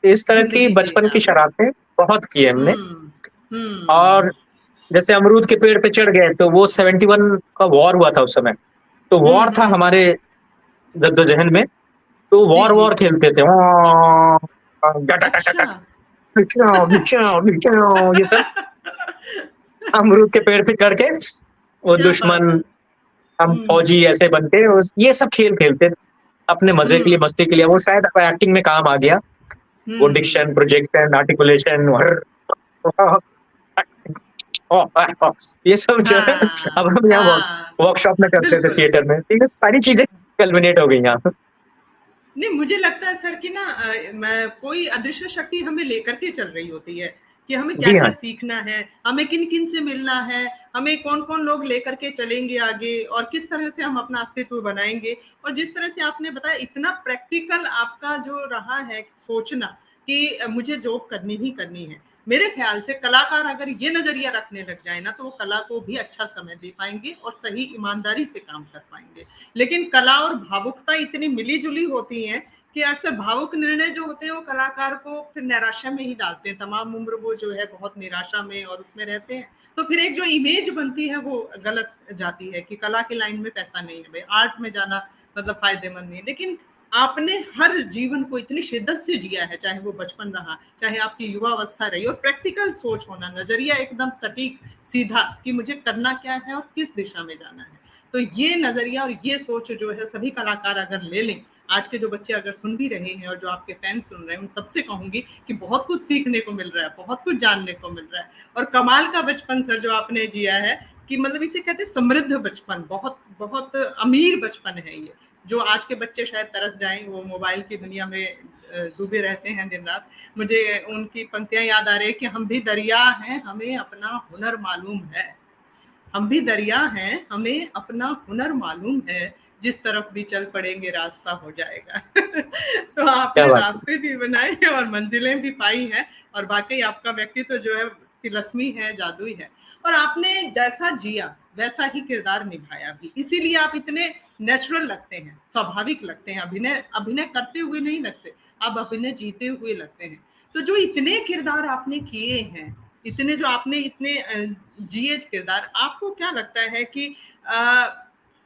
की इस तरह की जिंदगी जी बचपन की आपने, शरारतें बहुत की है हमने। हम्म और हम्म जैसे अमरूद के पेड़ पे चढ़ गए, तो वो 71 का वॉर हुआ था उस समय। तो वॉर था हम्म, हमारे जद्दोजहद में, तो जी जी वॉर जी, खेलते थे। अच्छा, बिचाओ, बिचाओ, बिचाओ, ये सब अमरूद के पेड़ पे चढ़ के वो क्या बात है, दुश्मन, हम हम्म फौजी ऐसे बनते, ये सब खेल खेलते थे अपने मजे के लिए, हम्म मस्ती के लिए। वो शायद एक्टिंग में काम आ गया, वो हम्म, डिक्शन, प्रोजेक्शन, आर्टिकुलेशन, ये सब जो है अब हाँ हम यहाँ हाँ, वर्कशॉप में करते थे, बिल्कुल। थिएटर में। ठीक है, सारी चीजें कल्मिनेट हो गई यहाँ। नहीं, मुझे लगता है सर कि ना कोई अदृश्य शक्ति हमें लेकर के चल रही होती है कि हमें जी क्या-क्या हाँ, सीखना है, हमें किन-किन से मिलना है, हमें कौन-कौन लोग लेकर के चलेंगे आगे और किस तरह से हम अपना अस्तित्व बनाएँगे। और जिस तरह से आपने बताया इतना प्रैक्टिकल आपका जो रहा है सोचना कि मुझे जॉब करनी ही करनी है। मेरे ख़्याल से कलाकार अगर ये नज़रिया रखने लग जाए ना, तो वो कला को भी अच्छा समय दे पाएँगे और सही ईमानदारी से काम कर पाएँगे। लेकिन कला और भावुकता इतनी मिली-जुली होती हैं कि अक्सर भावुक निर्णय जो होते हैं वो कलाकार को फिर निराशा में ही डालते हैं। तमाम उम्र वो जो है बहुत निराशा में और उसमें रहते हैं। तो फिर एक जो इमेज बनती है वो गलत जाती है कि कला की लाइन में पैसा नहीं है, भई आर्ट में जाना मतलब फ़ायदेमंद नहीं है। लेकिन आपने हर जीवन को इतनी शिद्दत से जिया है, चाहे वो बचपन रहा, चाहे आपकी युवावस्था रही और प्रैक्टिकल सोच होना, नज़रिया एकदम सटीक, सीधा कि मुझे करना क्या है और किस दिशा में जाना है। तो ये नज़रिया और ये सोच जो है सभी कलाकार अगर ले लें, आज के जो बच्चे अगर सुन भी रहे हैं और जो आपके फैन सुन रहे हैं, उन सबसे कहूँगी कि बहुत कुछ सीखने को मिल रहा है, बहुत कुछ जानने को मिल रहा है। और कमाल का बचपन सर जो आपने जिया है कि मतलब इसे कहते हैं समृद्ध बचपन, बहुत बहुत अमीर बचपन है ये, जो आज के बच्चे शायद तरस जाएँ, वो मोबाइल की दुनिया में डूबे रहते हैं दिन रात। मुझे उनकी पंक्तियां याद आ रही है कि हम भी दरिया हैं, हमें अपना हुनर मालूम है। हम भी दरिया हैं, हमें अपना हुनर मालूम है, जिस तरफ भी चल पड़ेंगे रास्ता हो जाएगा। तो आपने क्या बात है। रास्ते भी बनाए और मंजिलें भी पाई हैं, और वाकई आपका व्यक्तित्व जो है तिलस्मी है, जादुई है, और आपने जैसा जिया वैसा ही किरदार निभाया भी, इसीलिए आप इतने नेचुरल लगते हैं, स्वाभाविक लगते हैं, अभिनय अभिनय करते हुए नहीं लगते, आप अभिनय जीते हुए लगते हैं। तो जो इतने किरदार आपने किए हैं, इतने जो आपने इतने जिए किरदार, आपको क्या लगता है कि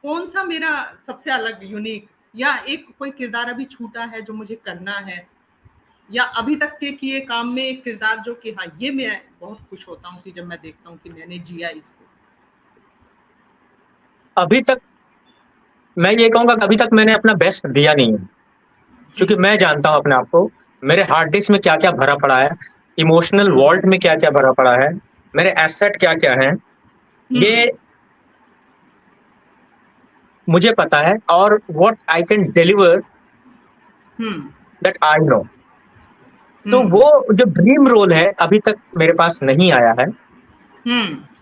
कौन सा मेरा सबसे अलग यूनिक, या एक कोई किरदार अभी छूटा है जो मुझे करना है, या अभी तक के किए काम में एक किरदार जो कि हाँ ये मैं बहुत खुश होता हूँ कि जब मैं देखता हूँ कि मैंने जिया इसको? अभी तक मैं ये कहूंगा कि अभी तक मैंने अपना बेस्ट दिया नहीं है, क्योंकि मैं जानता हूं अपने आप को, मेरे हार्ड डिस्क में क्या क्या भरा पड़ा है, इमोशनल वॉल्ट में क्या क्या भरा पड़ा है, मेरे एसेट क्या क्या है, ये मुझे पता है, और what I can deliver that I know. तो वो जो ड्रीम रोल है अभी तक मेरे पास नहीं आया है।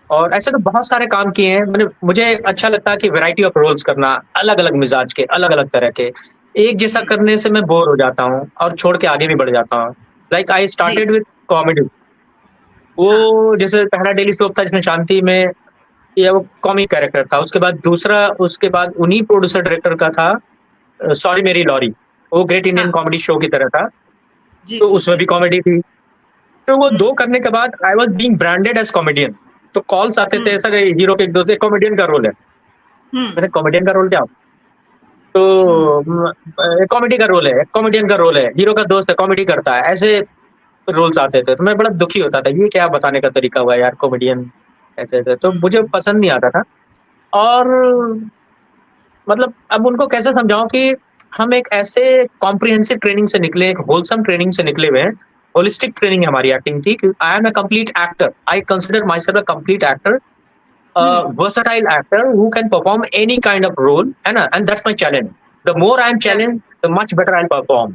और ऐसे तो बहुत सारे काम किए हैं, मुझे अच्छा लगता है कि वैरायटी ऑफ रोल्स करना, अलग अलग मिजाज के, अलग अलग तरह के। एक जैसा करने से मैं बोर हो जाता हूँ और छोड़ के आगे भी बढ़ जाता हूँ। Like I started with comedy. वो जैसे पहला डेली सोप था जिसमें शांति में या वो कॉमिक कैरेक्टर था, उसके बाद दूसरा, उसके बाद उन्हीं प्रोड्यूसर डायरेक्टर का था सॉरी मेरी लॉरी, वो ग्रेट इंडियन कॉमेडी शो की तरह था, तो उसमें भी कॉमेडी थी। तो वो दो करने के बाद I was being branded as comedian. तो कॉल्स आते थे ऐसा, हीरो के एक दो कॉमेडियन का रोल है, मैंने कॉमेडियन का रोल क्या, तो कॉमेडी का रोल है, कॉमेडियन का रोल है, हीरो का दोस्त है, कॉमेडी करता है, ऐसे रोल्स आते थे। तो मैं बड़ा दुखी होता था, ये क्या बताने का तरीका हुआ यार, कॉमेडियन ऐसे ऐसे, तो मुझे पसंद नहीं आता था। और मतलब अब उनको कैसे समझाऊं कि हम एक ऐसे कॉम्प्रिहेंसिव ट्रेनिंग से निकले, एक होलसम ट्रेनिंग से निकले हुए हैं, होलिस्टिक ट्रेनिंग है हमारी एक्टिंग की। I am a complete actor, I consider my self a complete actor, versatile actor who can perform any kind of role, and that's my challenge. The more I am challenged, the much better I'll perform.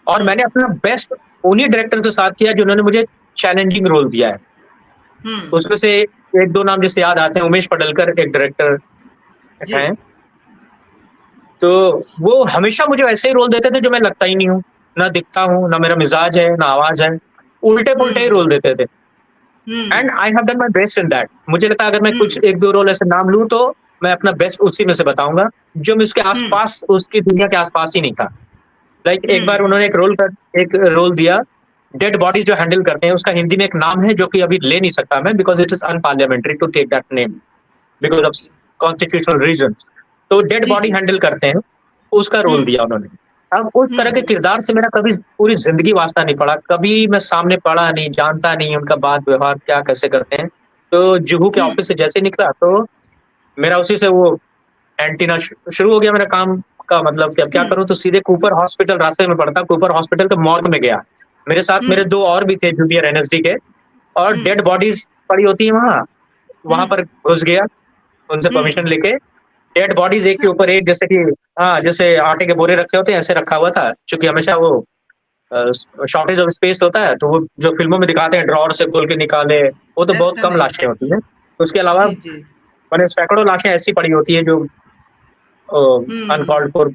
और मैंने अपना बेस्ट उन्हीं डायरेक्टर के साथ किया जिन्होंने मुझे चैलेंजिंग रोल दिया है। उसमें से एक दो नाम जैसे याद आते हैं, उमेश पडलकर एक डायरेक्टर हैं, तो वो हमेशा मुझे वैसे ही रोल देते थे जो मैं लगता ही नहीं हूँ, ना दिखता हूँ, ना मेरा मिजाज है, ना आवाज है, उल्टे पुल्टे ही रोल देते थे। And I have done my best in that. मुझे लगता है अगर मैं कुछ एक दो रोल ऐसे नाम लूं तो मैं अपना बेस्ट उसी में से बताऊंगा, जो मैं उसके आसपास, उसकी दुनिया के आसपास ही नहीं था। लाइक एक बार उन्होंने एक रोल दिया, डेड बॉडीज जो हैंडल करते हैं, उसका हिंदी में एक नाम है जो कि अभी ले नहीं सकता मैं, because it is unparliamentary to take that name because of constitutional reasons. तो डेड बॉडी हैंडल करते हैं, उसका रोल दिया उन्होंने। अब उस तरह के किरदार से मेरा कभी पूरी जिंदगी वास्ता नहीं पड़ा, कभी मैं सामने पढ़ा नहीं, जानता नहीं उनका बात व्यवहार क्या कैसे करते हैं। तो जुहू के ऑफिस से जैसे निकला तो मेरा उसी से वो एंटीना शुरू हो गया मेरा काम का, मतलब कि अब क्या करूं, तो सीधे कूपर हॉस्पिटल रास्ते में पड़ता, कूपर हॉस्पिटल के मॉर्ग में गया। मेरे साथ मेरे दो और भी थे जूनियर एनएसडी के, और डेड बॉडीज पड़ी होती है वहां पर घुस गया उनसे परमिशन लेके। डेड बॉडीज एक के ऊपर एक, जैसे कि जैसे आटे के बोरे रखे होते हैं ऐसे रखा हुआ था, क्योंकि हमेशा वो शॉर्टेज ऑफ स्पेस होता है, तो वो जो फिल्मों में दिखाते हैं ड्रॉअर से खोल के निकाले, वो तो बहुत कम लाशें होती हैं। उसके अलावा मैंने सैकड़ों लाशें ऐसी पड़ी होती है जो अनकॉल्ड फॉर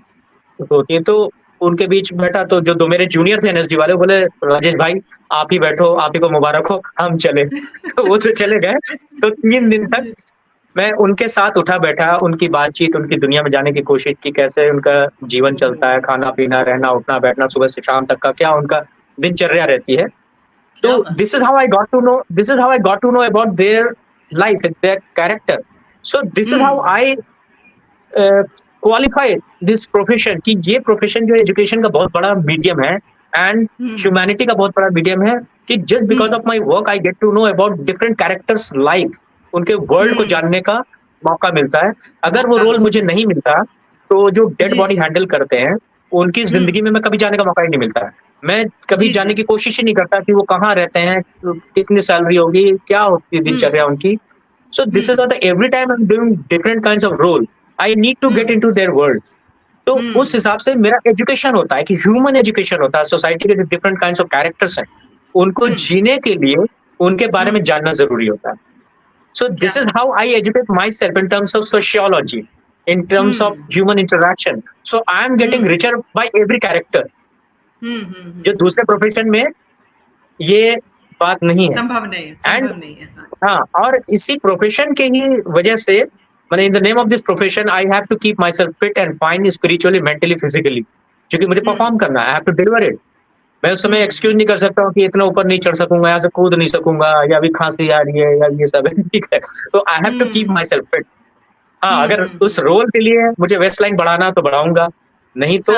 होती है। तो उनके बीच बैठा, तो जो दो मेरे जूनियर थे एनएसडी वाले, बोले राजेश भाई आप ही बैठो, आप ही को मुबारक हो, हम चले। वो तो चले गए। तो 3 दिन तक मैं उनके साथ उठा बैठा, उनकी बातचीत, उनकी दुनिया में जाने की कोशिश की, कैसे उनका जीवन चलता है, खाना पीना, रहना उठना बैठना, सुबह से शाम तक का क्या उनका दिनचर्या रहती है। तो this is how I got to know about their life, their character. So this is how I qualify this profession, कि ये प्रोफेशन जो एजुकेशन का बहुत बड़ा मीडियम है एंड ह्यूमैनिटी का बहुत बड़ा मीडियम है, कि just because of my work I get to know about different characters life, उनके वर्ल्ड को जानने का मौका मिलता है। अगर वो रोल मुझे नहीं मिलता तो जो डेड बॉडी हैंडल करते हैं उनकी जिंदगी में मैं कभी जाने का मौका ही नहीं मिलता है। मैं कभी जाने की कोशिश ही नहीं करता कि वो कहाँ रहते हैं, कितनी सैलरी होगी, क्या होती है दिनचर्या उनकी। So this is every time I am doing different kinds of role, I need to get into their world. तो उस हिसाब से मेरा एजुकेशन होता है कि ह्यूमन एजुकेशन होता है, सोसाइटी के जो डिफरेंट काइंड्स ऑफ कैरेक्टर्स हैं उनको जीने के लिए उनके बारे में जानना जरूरी होता है. So this is how I educate myself in terms of sociology, in terms of human interaction. So I am getting richer by every character. जो दूसरे प्रोफेशन में ये बात नहीं है. संभव नहीं है, संभव नहीं है. हाँ, और इसी प्रोफेशन के ही वजह से मैंने in the name of this profession I have to keep my self fit and fine spiritually, mentally, physically, क्योंकि मुझे परफॉर्म करना है. I have to deliver it. मैं उस समय एक्सक्यूज नहीं कर सकता हूँ कि इतना ऊपर नहीं चढ़ सकूंगा, यहाँ से कूद नहीं सकूंगा, या अभी खांसी आ रही है, या ये सब है. ठीक है, तो I have to keep my self fit. हाँ, अगर उस रोल के लिए मुझे वेस्ट लाइन बढ़ाना तो बढ़ाऊंगा, नहीं तो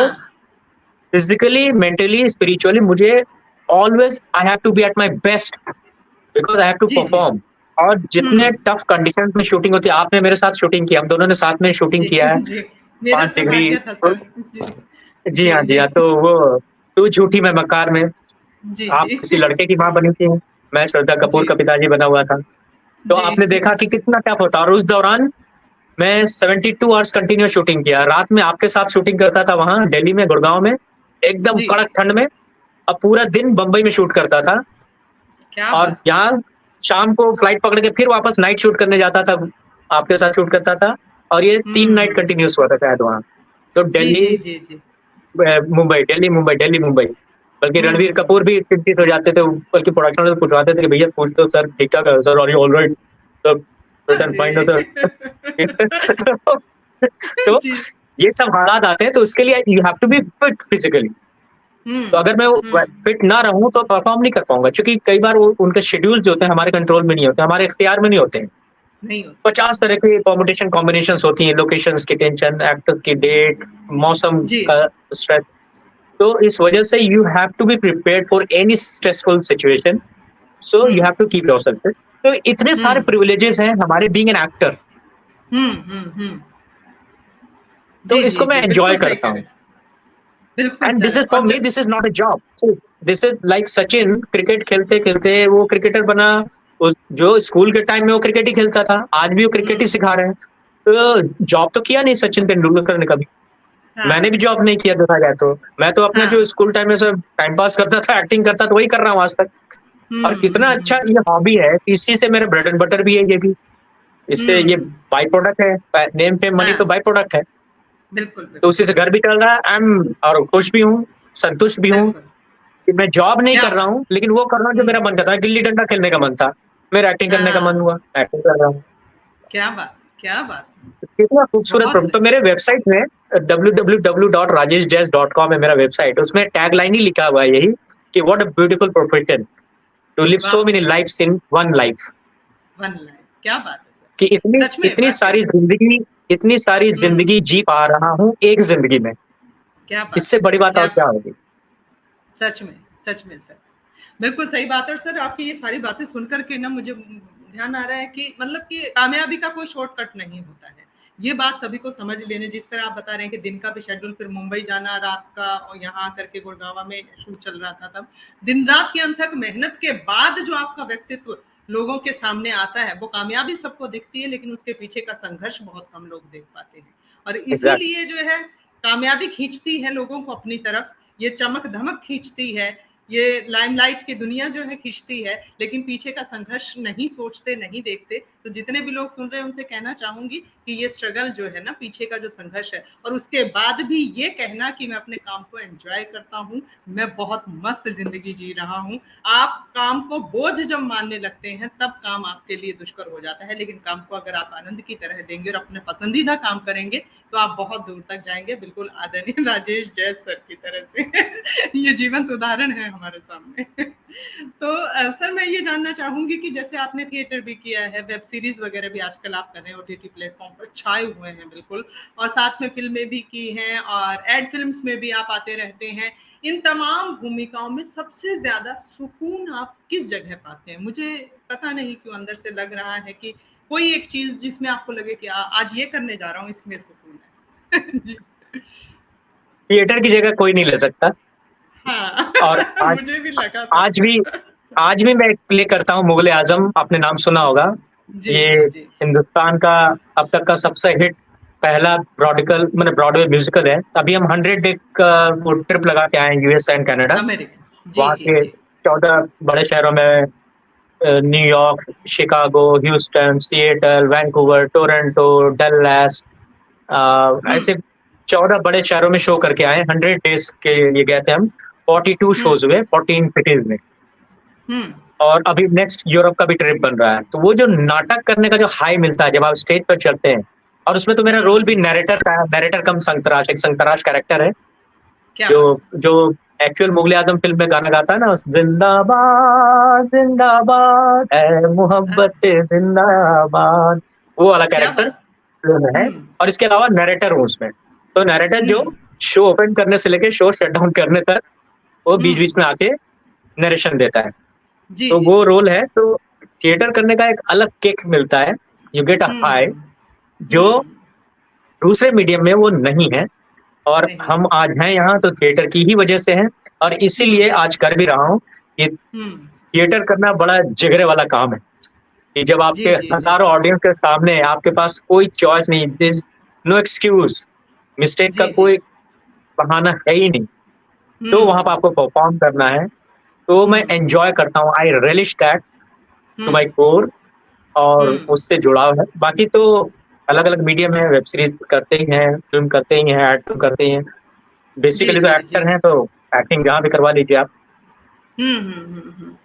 फिजिकली, मेंटली, स्पिरिचुअली मुझे always I have to be at my best, because I have to perform. और जितने टफ कंडीशन में शूटिंग होती है, आपने मेरे साथ शूटिंग किया, हम दोनों ने साथ में शूटिंग किया है 5 डिग्री. जी हाँ, जी हाँ. तो वो तू झूठी मैं मक्कार में, आप किसी लड़के की माँ बनी थी, मैं श्रद्धा कपूर का पिताजी बना हुआ था. तो आपने देखा कि कितना टफ होता है. और उस दौरान मैं 72 आवर्स कंटिन्यू शूटिंग किया. रात में आपके साथ शूटिंग करता था वहां दिल्ली में, गुड़गांव में, एकदम कड़क ठंड में. अब पूरा दिन बंबई में शूट करता था. और यहाँ शाम को फ्लाइट पकड़ के फिर वापस नाइट शूट करने जाता था, आपके साथ शूट करता था. और ये 3 नाइट कंटिन्यूस हुआ था शायद वहाँ. तो दिल्ली मुंबई, दिल्ली मुंबई, दिल्ली मुंबई. बल्कि रणवीर कपूर भी चिंतित हो जाते थे, बल्कि प्रोडक्शन में पूछवाते थे कि भैया पूछ दो सर, ठीक ठाक है सर, आर यू ऑलराइट, तो ये सब हालात आते हैं. तो उसके लिए you have to be fit physically. तो अगर मैं फिट ना रहूं तो परफॉर्म नहीं कर पाऊंगा, क्योंकि कई बार उनके शेड्यूल जो होते हैं हमारे कंट्रोल में नहीं होते, हमारे इख्तियार में नहीं होते हैं. 50 तरह की परमुटेशन कॉम्बिनेशंस होती हैं, लोकेशंस की टेंशन, एक्टर की डेट, मौसम का स्ट्रेस. तो इस वजह से you have to be prepared for any stressful situation. So you have to keep yourself fit. तो इतने सारे प्रिविलेजेस हैं हमारे बीइंग एन एक्टर. तो इसको मैं एंजॉय करता हूँ. And this is for me, this is not a job. This is like Sachin cricket खेलते खेलते वो क्रिकेटर बना. जो स्कूल के टाइम में वो क्रिकेट ही खेलता था, आज भी वो क्रिकेट ही सिखा रहे हैं. तो जॉब तो किया नहीं सचिन तेंदुलकर ने कभी. मैंने भी जॉब नहीं किया, देखा जाए तो. मैं तो अपना जो स्कूल टाइम में सब टाइम पास करता था, एक्टिंग करता था, वही कर रहा हूँ आज तक. और कितना अच्छा ये हॉबी है, इसी से मेरा ब्रेड एंड बटर भी है. ये भी इससे ये बाई प्रोडक्ट है. नेम फेम मनी तो बाई प्रोडक्ट है. बिल्कुल. तो उसी से घर भी चल रहा है. आई एम और खुश भी हूँ, संतुष्ट भी हूँ कि मैं जॉब नहीं कर रहा हूँ, लेकिन वो कर रहा हूँ जो मेरा मन करता है. गिल्ली डंडा खेलने का मन था, मेरा एक्टिंग करने का मन हुआ, एक्टिंग कर रहा हूँ. क्या बात, क्या बात. कितना खूबसूरत. तो मेरे वेबसाइट में www.rajeshjais.com है मेरा वेबसाइट. उसमें टैगलाइन ही लिखा हुआ है यही कि what a beautiful profession to live so many lives in one life. क्या बात है सर. कि इतनी सारी जिंदगी जी पा रहा हूँ एक जिंदगी में. क्या बात. इससे बड़ी बात और क्या होगी. सच में सर, बिल्कुल सही बात है. सर आपकी ये सारी बातें सुनकर के ना मुझे ध्यान आ रहा है कि मतलब कि कामयाबी का कोई शॉर्टकट नहीं होता है. ये बात सभी को समझ लेने. जिस तरह आप बता रहे हैं कि दिन का भी शेड्यूल, फिर मुंबई जाना, रात का, और यहाँ करके गुड़गांव में शूट चल रहा था, तब दिन रात के अनथक मेहनत के बाद जो आपका व्यक्तित्व लोगों के सामने आता है, वो कामयाबी सबको दिखती है, लेकिन उसके पीछे का संघर्ष बहुत कम लोग देख पाते हैं. और इसीलिए जो है कामयाबी खींचती है लोगों को अपनी तरफ, ये चमक धमक खींचती है, ये लाइमलाइट की दुनिया जो है खींचती है, लेकिन पीछे का संघर्ष नहीं सोचते, नहीं देखते. तो जितने भी लोग सुन रहे हैं उनसे कहना चाहूंगी कि ये स्ट्रगल जो है ना, पीछे का जो संघर्ष है, और उसके बाद भी ये कहना कि मैं अपने काम को एंजॉय करता हूँ, मैं बहुत मस्त जिंदगी जी रहा हूँ. आप काम को बोझ जब मानने लगते हैं तब काम आपके लिए दुष्कर हो जाता है, लेकिन काम को अगर आप आनंद की तरह देंगे और अपने पसंदीदा काम करेंगे तो आप बहुत दूर तक जाएंगे. बिल्कुल आदरणीय राजेश जैस सर की तरह से ये जीवंत उदाहरण है हमारे सामने. तो सर मैं ये जानना चाहूंगी कि जैसे आपने थिएटर भी किया है, वेब सीरीज वगैरह भी आजकल आप कर रहे हैं, ओटीटी प्लेटफॉर्म पर छाए हुए हैं बिल्कुल, और साथ में फिल्में भी की हैं, और एड फिल्म्स में भी आप आते रहते हैं. इन तमाम भूमिकाओं में सबसे ज्यादा सुकून आप किस जगह पाते हैं? मुझे पता नहीं क्यों अंदर से लग रहा है कि कोई एक चीज जिसमें आपको लगे कि आज ये करने जा रहा हूँ, इसमें सुकून है. जी. थिएटर की जगह कोई नहीं ले सकता. हाँ. और मुझे भी लगा. आज भी मैं प्ले करता हूँ मुगले आजम. आपने नाम सुना होगा. ये हिंदुस्तान का अब तक का सबसे हिट पहला ब्रॉडवे म्यूजिकल है। अभी हम 100 डे का वो ट्रिप लगा के आए यूएस एंड कनाडा। अमेरिका। वहाँ जी के जी 14 बड़े शहरों में New York, Chicago, Houston, Seattle, Vancouver, Toronto, Dallas, ऐसे 14 बड़े शहरों में शो करके आए। 100 डेज के लिए गए थे हम। 42 शोज हुए 14 सिटीज में। हम्म और अभी नेक्स्ट यूरोप का भी ट्रिप बन रहा है। तो वो जो नाटक करने का जो हाई मिलता है जब आप स्टेज पर चढ़ते हैं, और उसमें तो मेरा रोल भी नैरेटर का है। नैरेटर कम संतराश, एक संतराश कैरेक्टर है क्या जो बात जो एक्चुअल मुगले आजम फिल्म में गाना गाता है ना, जिंदाबाद जिंदाबाद है मोहब्बत जिंदाबाद, वो वाला क्या कैरेक्टर बात है। और इसके अलावा नैरेटर हूँ उसमें। तो नैरेटर जो शो ओपन करने से लेके शो शट डाउन करने तक वो बीच बीच में आके नरेशन देता है। जी तो जी वो रोल है। तो थिएटर करने का एक अलग किक मिलता है, यू गेट अ हाई, जो दूसरे मीडियम में वो नहीं है। और नहीं। हम आज हैं यहाँ तो थिएटर की ही वजह से हैं। और इसीलिए आज कर भी रहा हूँ कि थिएटर करना बड़ा जिगरे वाला काम है। कि जब जी आपके जी जी हजारों ऑडियंस के सामने आपके पास कोई चॉइस नहीं, नो एक्सक्यूज, मिस्टेक का जी जी कोई बहाना है ही नहीं, तो वहां पर आपको परफॉर्म करना है। तो मैं एंजॉय करता हूँ, आई रियलिश दैट टू माई कोर, और उससे जुड़ाव है। बाकी तो अलग अलग मीडियम है, वेब सीरीज करते ही हैं, फिल्म करते ही हैं, एक्ट करते ही हैं। जी बेसिकली तो जी एक्टर हैं, तो एक्टिंग जहाँ भी करवा लीजिए आप। हम्म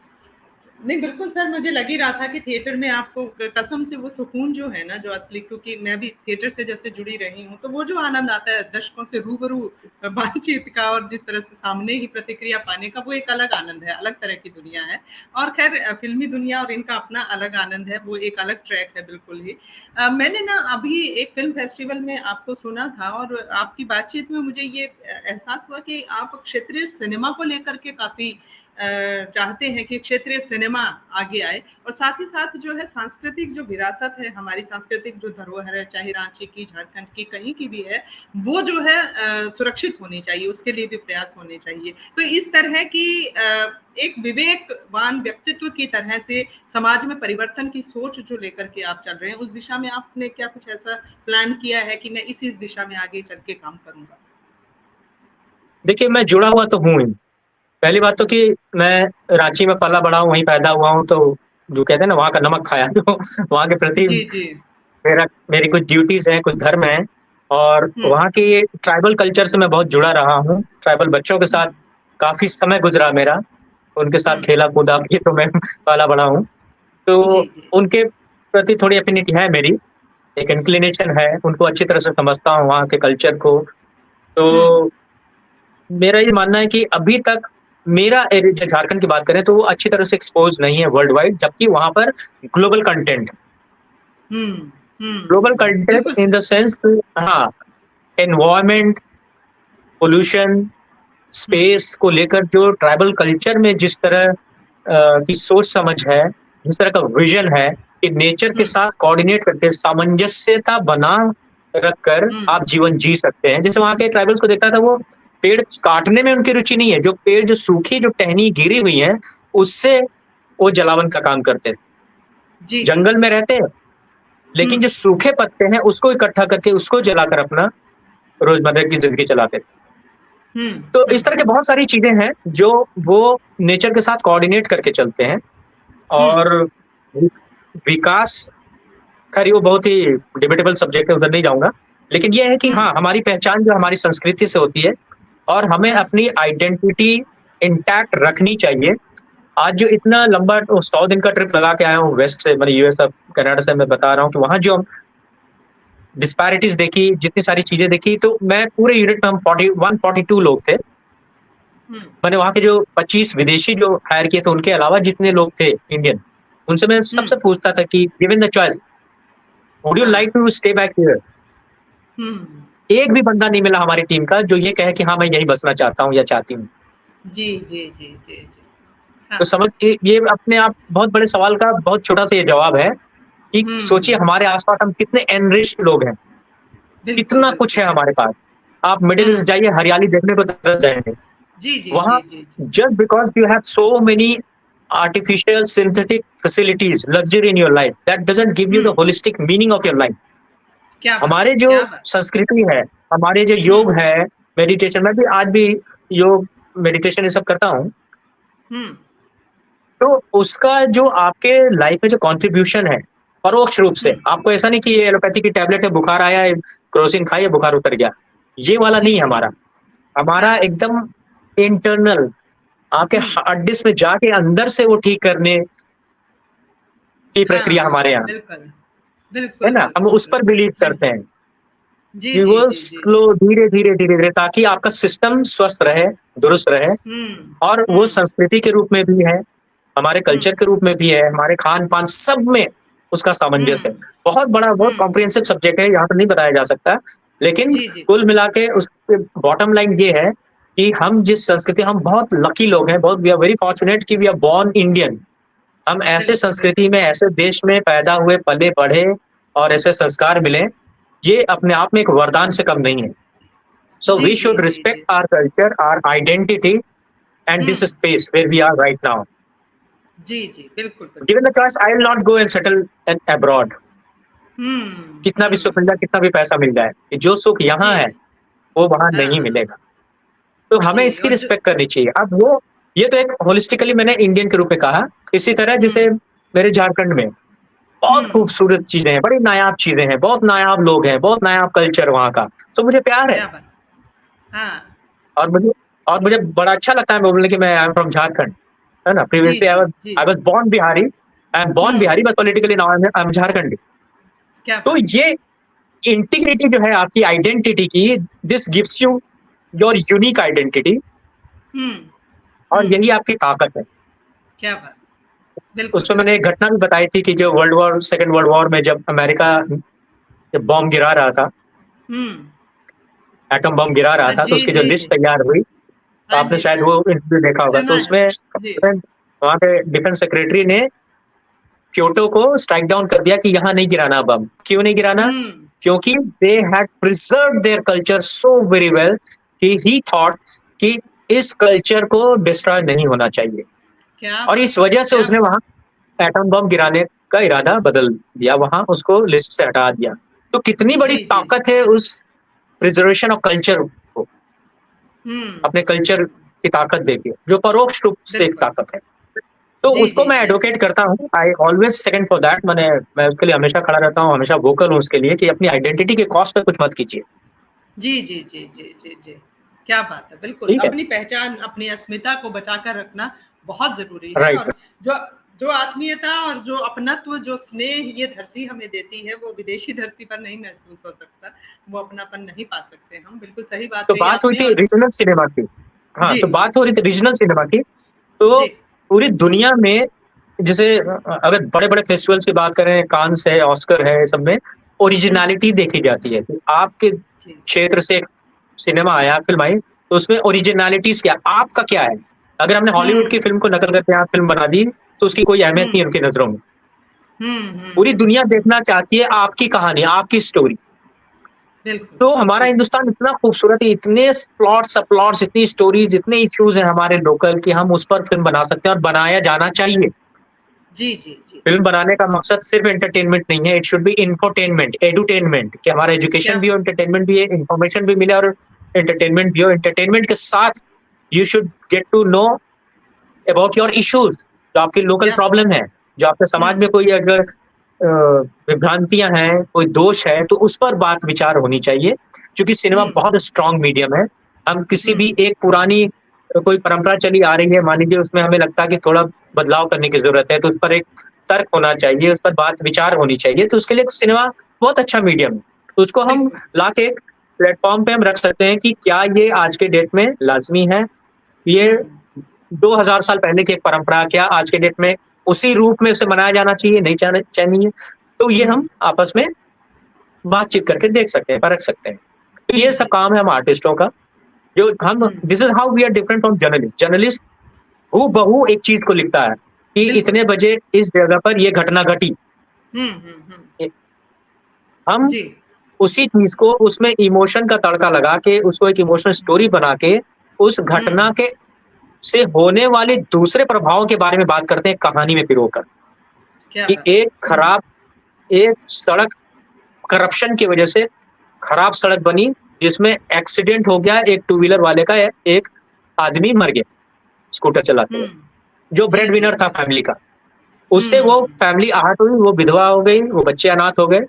नहीं बिल्कुल सर, मुझे लग ही रहा था कि थिएटर में आपको कसम से वो सुकून जो है ना, जो असली, क्योंकि मैं भी थिएटर से जैसे जुड़ी रही हूँ, तो वो जो आनंद आता है दर्शकों से रूबरू बातचीत का और जिस तरह से सामने ही प्रतिक्रिया पाने का, वो एक अलग आनंद है, अलग तरह की दुनिया है। और खैर फिल्मी दुनिया और इनका अपना अलग आनंद है, वो एक अलग ट्रैक है बिल्कुल ही। मैंने ना अभी एक फिल्म फेस्टिवल में आपको सुना था, और आपकी बातचीत में मुझे ये एहसास हुआ कि आप क्षेत्रीय सिनेमा को लेकर के काफी चाहते हैं कि क्षेत्रीय सिनेमा आगे आए, और साथ ही साथ जो है सांस्कृतिक जो विरासत है, हमारी सांस्कृतिक जो धरोहर है, चाहे रांची की, झारखंड की, कहीं की भी है, वो जो है सुरक्षित होनी चाहिए, उसके लिए भी प्रयास होने चाहिए। तो इस तरह की एक विवेकवान व्यक्तित्व की तरह से समाज में परिवर्तन की सोच जो लेकर के आप चल रहे हैं, उस दिशा में आपने क्या कुछ ऐसा प्लान किया है कि मैं इस दिशा में आगे चल के काम करूंगा? देखिए, मैं जुड़ा हुआ तो हूँ ही। पहली बात तो कि मैं रांची में पला बड़ा हूँ, वहीं पैदा हुआ हूँ, तो जो कहते हैं ना वहाँ का नमक खाया, तो वहाँ के प्रति जी जी मेरी कुछ ड्यूटीज हैं, कुछ धर्म है। और वहाँ के ट्राइबल कल्चर से मैं बहुत जुड़ा रहा हूँ। ट्राइबल बच्चों के साथ काफी समय गुजरा मेरा, उनके साथ खेला कूदा भी, तो मैं पाला बड़ा हूँ। तो जी जी उनके प्रति थोड़ी एफिनिटी है मेरी, एक इंक्लिनेशन है, उनको अच्छी तरह से समझता हूँ वहाँ के कल्चर को। तो मेरा ये मानना है कि अभी तक मेरा एरिया, झारखंड की बात करें तो वो अच्छी तरह से एक्सपोज नहीं है वर्ल्ड वाइड, जबकि वहां पर ग्लोबल कंटेंट, ग्लोबल कंटेंट बिल्कुल इन द सेंस, हाँ, एनवायरमेंट, पोल्यूशन, स्पेस को लेकर जो ट्राइबल कल्चर में जिस तरह की सोच समझ है, जिस तरह का विजन है कि नेचर के साथ कोऑर्डिनेट करके सामंजस्यता बना रखकर आप जीवन जी सकते हैं। जैसे वहां के ट्राइबल्स को देखता था, वो पेड़ काटने में उनकी रुचि नहीं है, जो पेड़ जो सूखी जो टहनी गिरी हुई है उससे वो जलावन का काम करते हैं। जंगल में रहते हैं, लेकिन जो सूखे पत्ते हैं उसको इकट्ठा करके उसको जलाकर अपना रोजमर्रा की जिंदगी चलाते हैं। तो इस तरह के बहुत सारी चीजें हैं जो वो नेचर के साथ कोऑर्डिनेट करके चलते हैं। और विकास, खैर वो बहुत ही डिबेटेबल सब्जेक्ट है, उधर नहीं जाऊंगा, लेकिन ये है कि हाँ, हमारी पहचान जो हमारी संस्कृति से होती है, और हमें अपनी आइडेंटिटी इंटैक्ट रखनी चाहिए। आज जो इतना लंबा 100 दिन का ट्रिप लगा के आया हूँ वेस्ट से, मतलब यूएस और कनाडा से, मैं बता रहा हूँ कि वहां जो डिस्पैरिटीज देखी, जितनी सारी चीजें देखी, तो मैं पूरे यूनिट में हम 142 लोग थे। मैंने वहां के जो 25 विदेशी जो हायर किए थे, उनके अलावा जितने लोग थे इंडियन, उनसे मैं सबसे पूछता था कि given the choice, would you like to stay back here? एक भी बंदा नहीं मिला हमारी टीम का जो ये कहे कि हाँ मैं यही बसना चाहता हूँ या चाहती हूँ। जी जी जी जी जी तो समझ, ये अपने आप बहुत बड़े सवाल का बहुत छोटा सा ये जवाब है कि सोचिए हमारे आसपास हम कितने एनरिच्ड लोग हैं, कितना कुछ है हमारे पास। आप मिडिल ईस्ट जाइए, हरियाली देखने को तरस जाएंगे। जी जी वहां just because you have so many artificial synthetic facilities, luxury in your life, that doesn't give you the holistic meaning of your life. क्या बात हमारे है, जो क्या बात। संस्कृति है, हमारे जो योग है, मेडिटेशन, मैं भी आज भी योग, मेडिटेशन ये सब करता हूँ। हम्म तो उसका जो आपके लाइफ में जो कंट्रीब्यूशन है, परोक्ष रूप से, आपको ऐसा नहीं कि ये एलोपैथी की टैबलेट है, बुखार आया है, क्रोसिन खाइए बुखार उतर गया, ये वाला जी नहीं है जी। हमारा। हमारा हाँ। एकदम इंटरनल, आपके हार्ड डिस्क में जाके अंदर से वो ठीक करने की हाँ प्रक्रिया हाँ हमारे यहाँ, बिल्कुल है बिल्कुल ना? हम बिल्कुल उस पर बिल्कुल। बिलीव हाँ करते जी। हैं जी कि जी वो जी जी स्लो, जी। धीरे धीरे धीरे धीरे, ताकि आपका सिस्टम स्वस्थ रहे, दुरुस्त रहे। हम्म और वो हम्म संस्कृति के रूप में भी है, हमारे कल्चर हम्म के रूप में भी है, हमारे खान-पान सब में उसका सामंजस्य है। हम्म बहुत बड़ा, बहुत हम्म कॉम्प्रिहेंसिव सब्जेक्ट है, यहाँ पे नहीं बताया जा सकता। लेकिन जी जी। कुल मिला के उसके बॉटम लाइन ये है कि हम जिस संस्कृति, हम बहुत लकी लोग हैं, बहुत, वी आर वेरी फॉर्च्यूनेट कि वी आर बोर्न इंडियन। हम ऐसे बिल्कुल संस्कृति बिल्कुल। में, ऐसे देश में पैदा हुए, पले-बढ़े और ऐसे संस्कार मिले, ये अपने आप में एक वरदान से कम नहीं है। So ji we ji should ji respect ji. our culture, our identity, and this hmm space where we are right now. जी जी बिल्कुल Given बिल्कुल। the choice, I will not go and settle abroad. कितना भी सुख मिल जाए, कितना भी पैसा मिल जाए, कि जो सुख यहाँ जी। है, वो वहाँ नहीं हाँ मिलेगा। तो हमें जी। इसकी और जो रिस्पेक्ट करनी चाहिए। अब वो, ये तो एक होलिस्टिकली मैंने इंडियन के रूप में कहा। इसी तरह जैसे हम्म मेरे झारखंड में बहुत हम्म खूबसूरत चीज़ें हैं, बड़ी नायाब चीज़ें हैं, बहुत नायाब लोग हैं, बहुत नायाब कल्चर वहाँ का। तो मुझे प्यार है। क्या बात। हाँ। और मुझे और मुझे बड़ा अच्छा लगता है बोलने कि मैं आई एम फ्रॉम झारखंड, है ना? जी प्रीवियसली जी जी। I was born Bihari, I am born hmm Bihari, but politically now I am Jharkhandi. क्या तो बात। ये इंटीग्रिटी जो है आपकी आइडेंटिटी की, this gives you your unique identity, hmm और यही आपकी ताकत है। क्या बात। बिल्कुल उसमें मैंने बिल्कुल। एक घटना भी बताई थी कि जो सेकंड वर्ल्ड वॉर में जब अमेरिका जब बॉम्ब गिरा रहा था, हम्म एटम बॉम्ब गिरा रहा था, तो जी उसकी जो जी जी। लिस्ट तैयार हुई, तो हाँ आपने जी शायद सर। वो इंटरव्यू देखा होगा। तो सुना है। उसमें जी। वहाँ पे डिफेंस सेक्रेटरी ने क्योटो को स्ट्राइक डाउन कर दिया कि यहाँ नहीं गिराना बम। क्यों नहीं गिराना? हम्म क्योंकि they had preserved their culture so very well कि ही थॉट कि इस कल्चर को डिस्ट्रॉय नहीं होना चाहिए, क्या और बात इस है, वजह से क्या उसने बात। वहाँ एटम बम गिराने का इरादा बदल दिया, वहाँ उसको लिस्ट से हटा दिया। तो कितनी बड़ी जी जी। ताकत है उस प्रिजर्वेशन ऑफ कल्चर को, अपने कल्चर हम्म। की ताकत देखिए, जो परोक्ष रूप से एक बिल्कुल। ताकत है। तो जी उसको जी मैं जी जी। एडवोकेट करता हूँ, I always second for that. मैं उसके लिए हमेशा खड़ा रहता हूँ, हमेशा वोकल हूँ उसके लिए कि अपनी आइडेंटिटी के कॉस्ट पे कुछ मत कीजिए। जी जी जी जी जी जी। क्या बात है, बिल्कुल ठीक है? अपनी पहचान, अपनी अस्मिता को बचाकर रखना बहुत जरूरी है। राइट। और जो जो आत्मीयता और जो अपनत्व, जो स्नेह ये धरती हमें देती है, वो विदेशी धरती पर नहीं महसूस हो सकता। वो अपनापन नहीं पा सकते हम। बिल्कुल सही बात तो कही बात हुई आपने। थी और रीजनल सिनेमा की। हाँ, जी तो बात हो रही थी रीजनल सिनेमा की। तो जी पूरी दुनिया में, जैसे अगर बड़े-बड़े फेस्टिवल्स की बात करें, कान्स है, ऑस्कर है, सब में ओरिजिनैलिटी देखी जाती है कि आपके जी। क्षेत्र से एक सिनेमा आया, फ़िल्म आई, तो उसमें ओरिजिनैलिटीज़ क्या, आपका क्या है? अगर हमने हॉलीवुड की हम्म फ़िल्म को नकल करके यहाँ फ़िल्म बना दी, तो उसकी कोई अहमियत नहीं है हम्म उनकी नज़रों में। पूरी हम्म। दुनिया देखना चाहती है आपकी कहानी, आपकी स्टोरी। बिल्कुल तो हमारा बिल्कुल। हिंदुस्तान इतना खूबसूरत है, इतने प्लॉट्स, सबप्लॉट्स, इतनी स्टोरीज़, इतने इश्यूज़ हैं हमारे लोकल कि हम उस पर फ़िल्म बना सकते हैं और बनाया जाना चाहिए। जी जी जी। फ़िल्म बनाने का मकसद सिर्फ़ एंटरटेनमेंट नहीं है, it should be infotainment, edutainment, कि हमारा क्या एजुकेशन भी हो, बात। एंटरटेनमेंट भी है, इन्फॉर्मेशन भी मिले और एंटरटेनमेंट भी हो। एंटरटेनमेंट के साथ you should get to know about your issues, जो आपकी लोकल क्या बात। प्रॉब्लम है, जो आपके समाज में कोई अगर विभ्रांतियाँ हैं, कोई दोष है, तो उस पर बात विचार होनी चाहिए। क्योंकि सिनेमा बहुत स्ट्रॉन्ग मीडियम है। हम किसी भी हम्म एक पुरानी कोई परंपरा चली आ रही है, मान लीजिए उसमें हमें लगता है कि थोड़ा बदलाव करने की ज़रूरत है, तो उस पर एक तर्क होना चाहिए, उस पर बात विचार होनी चाहिए। तो उसके लिए सिनेमा बहुत अच्छा मीडियम है। तो उसको हम बिल्कुल। लाके एक प्लेटफ़ॉर्म पे हम रख सकते हैं कि क्या ये आज के डेट में लाज़मी है? ये हम्म 2000 साल पहले की एक परंपरा क्या आज के डेट में उसी रूप में उसे मनाया जाना चाहिए, नहीं चाहिए? तो ये हम आपस में बातचीत करके देख सकते हैं, परख सकते हैं। तो जी ये सब जी। काम है हम आर्टिस्टों का, जो हम, this is how we are different from journalist. Journalist हूबहू एक चीज़ को लिखता है कि बिल्कुल। इतने बजे इस जगह पर ये घटना घटी। हम्म। ए हम जी। उसी चीज़ को उसमें इमोशन का तड़का लगा के, उसको एक इमोशनल स्टोरी बना के, उस घटना के से होने वाले दूसरे प्रभावों के बारे में बात करते हैं कहानी में पिरोकर। क्या कि बात है। एक सड़क करप्शन की वजह से खराब सड़क बनी, जिसमें एक्सीडेंट हो गया, एक टू व्हीलर वाले का, एक आदमी मर गया स्कूटर चलाते हुए, जो ब्रेड विनर था फैमिली का। उससे वो फैमिली आहत हुई, वो विधवा हो गई, वो बच्चे अनाथ हो गए।